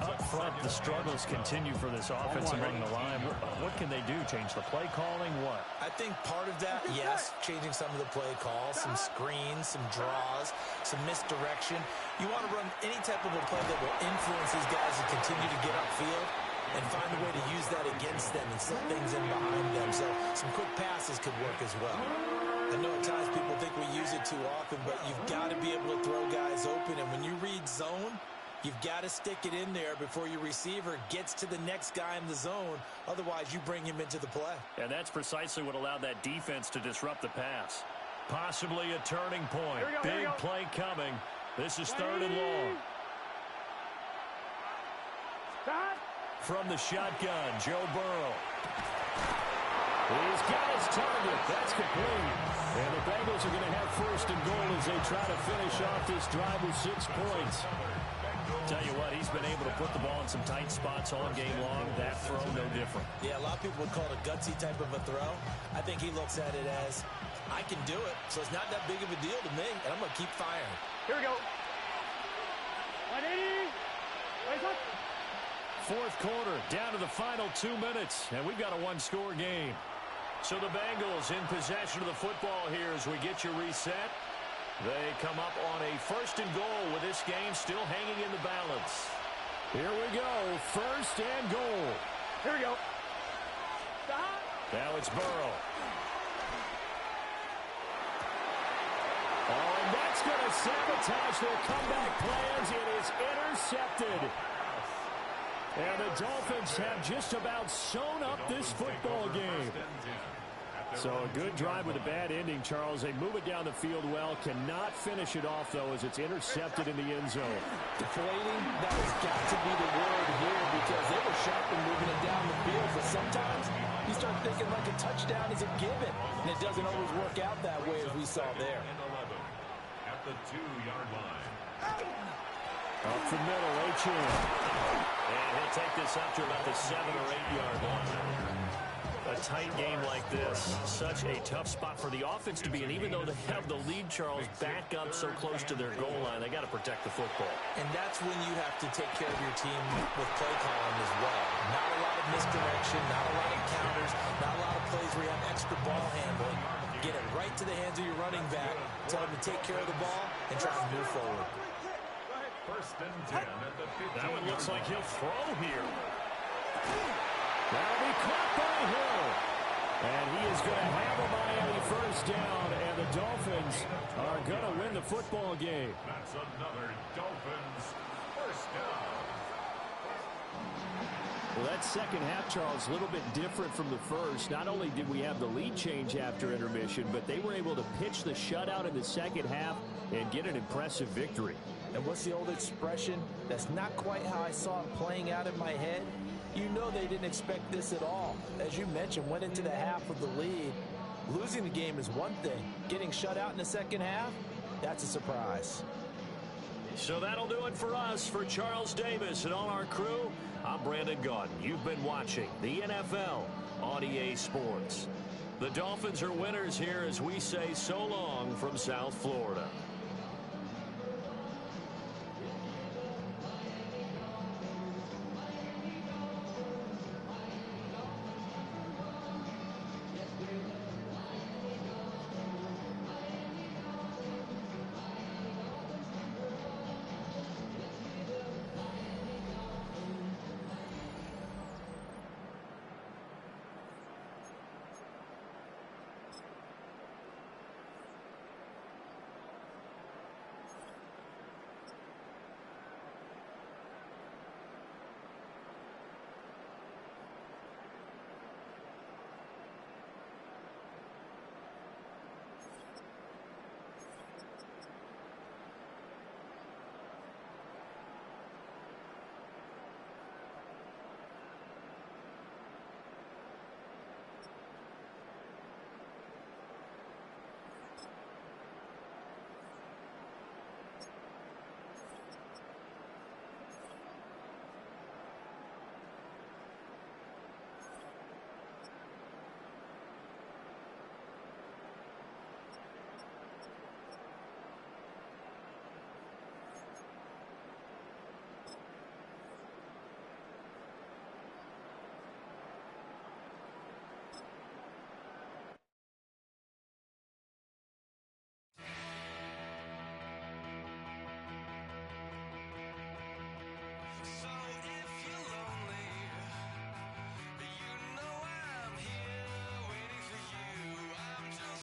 Up front, the struggles continue for this offense among the line. What can they do? Change the play calling? What? I think part of that, yes, changing some of the play calls, some screens, some draws, some misdirection. You want to run any type of a play that will influence these guys to continue to get upfield and find a way to use that against them and set things in behind them. So some quick passes could work as well. I know at times people think we use it too often, but you've got to be able to throw guys open. And when you read zone, you've got to stick it in there before your receiver gets to the next guy in the zone. Otherwise, you bring him into the play. And that's precisely what allowed that defense to disrupt the pass. Possibly a turning point. Big play coming. This is 3rd and long. From the shotgun, Joe Burrow. He's got his target. That's complete. And the Bengals are going to have 1st and goal as they try to finish off this drive with 6 points. Tell you what, he's been able to put the ball in some tight spots all game long. That throw, no different. Yeah, a lot of people would call it a gutsy type of a throw. I think he looks at it as, I can do it, so it's not that big of a deal to me, and I'm going to keep firing. Here we go. 180. 4th quarter, down to the final 2 minutes, and we've got a 1-score game. So the Bengals in possession of the football here as we get you reset. They come up on a 1st and goal with this game still hanging in the balance. Here we go, 1st and goal. Here we go. Now it's Burrow. Oh, and that's going to sabotage their comeback plans. It is intercepted. And the Dolphins have just about sewn up this football game. So a good drive with a bad ending, Charles. They move it down the field well. Cannot finish it off, though, as it's intercepted in the end zone. Deflating, that has got to be the word here because they were sharp in moving it down the field. But sometimes you start thinking like a touchdown is a given, and it doesn't always work out that way as we saw there. At the 2-yard line. Up the middle, Achane. And he'll take this up to about the 7 or 8 yard line. A tight game like this, such a tough spot for the offense to be in. Even though they have the lead, Charles, back up so close to their goal line, they got to protect the football. And that's when you have to take care of your team with play calling as well. Not a lot of misdirection, not a lot of counters, not a lot of plays where you have extra ball handling. Get it right to the hands of your running back, tell him to take care of the ball, and try to move forward. 1st and 10 at the 15. That one looks like he'll throw here. That'll be caught by Hill. And he is going to have a Miami 1st down, and the Dolphins are going to win the football game. That's another Dolphins 1st down. Well, that second half, Charles, a little bit different from the first. Not only did we have the lead change after intermission, but they were able to pitch the shutout in the second half and get an impressive victory. And what's the old expression? That's not quite how I saw it playing out in my head. You know they didn't expect this at all. As you mentioned, went into the half of the lead. Losing the game is one thing. Getting shut out in the second half, that's a surprise. So that'll do it for us. For Charles Davis and all our crew, I'm Brandon Gaudin. You've been watching the NFL on EA Sports. The Dolphins are winners here as we say so long from South Florida.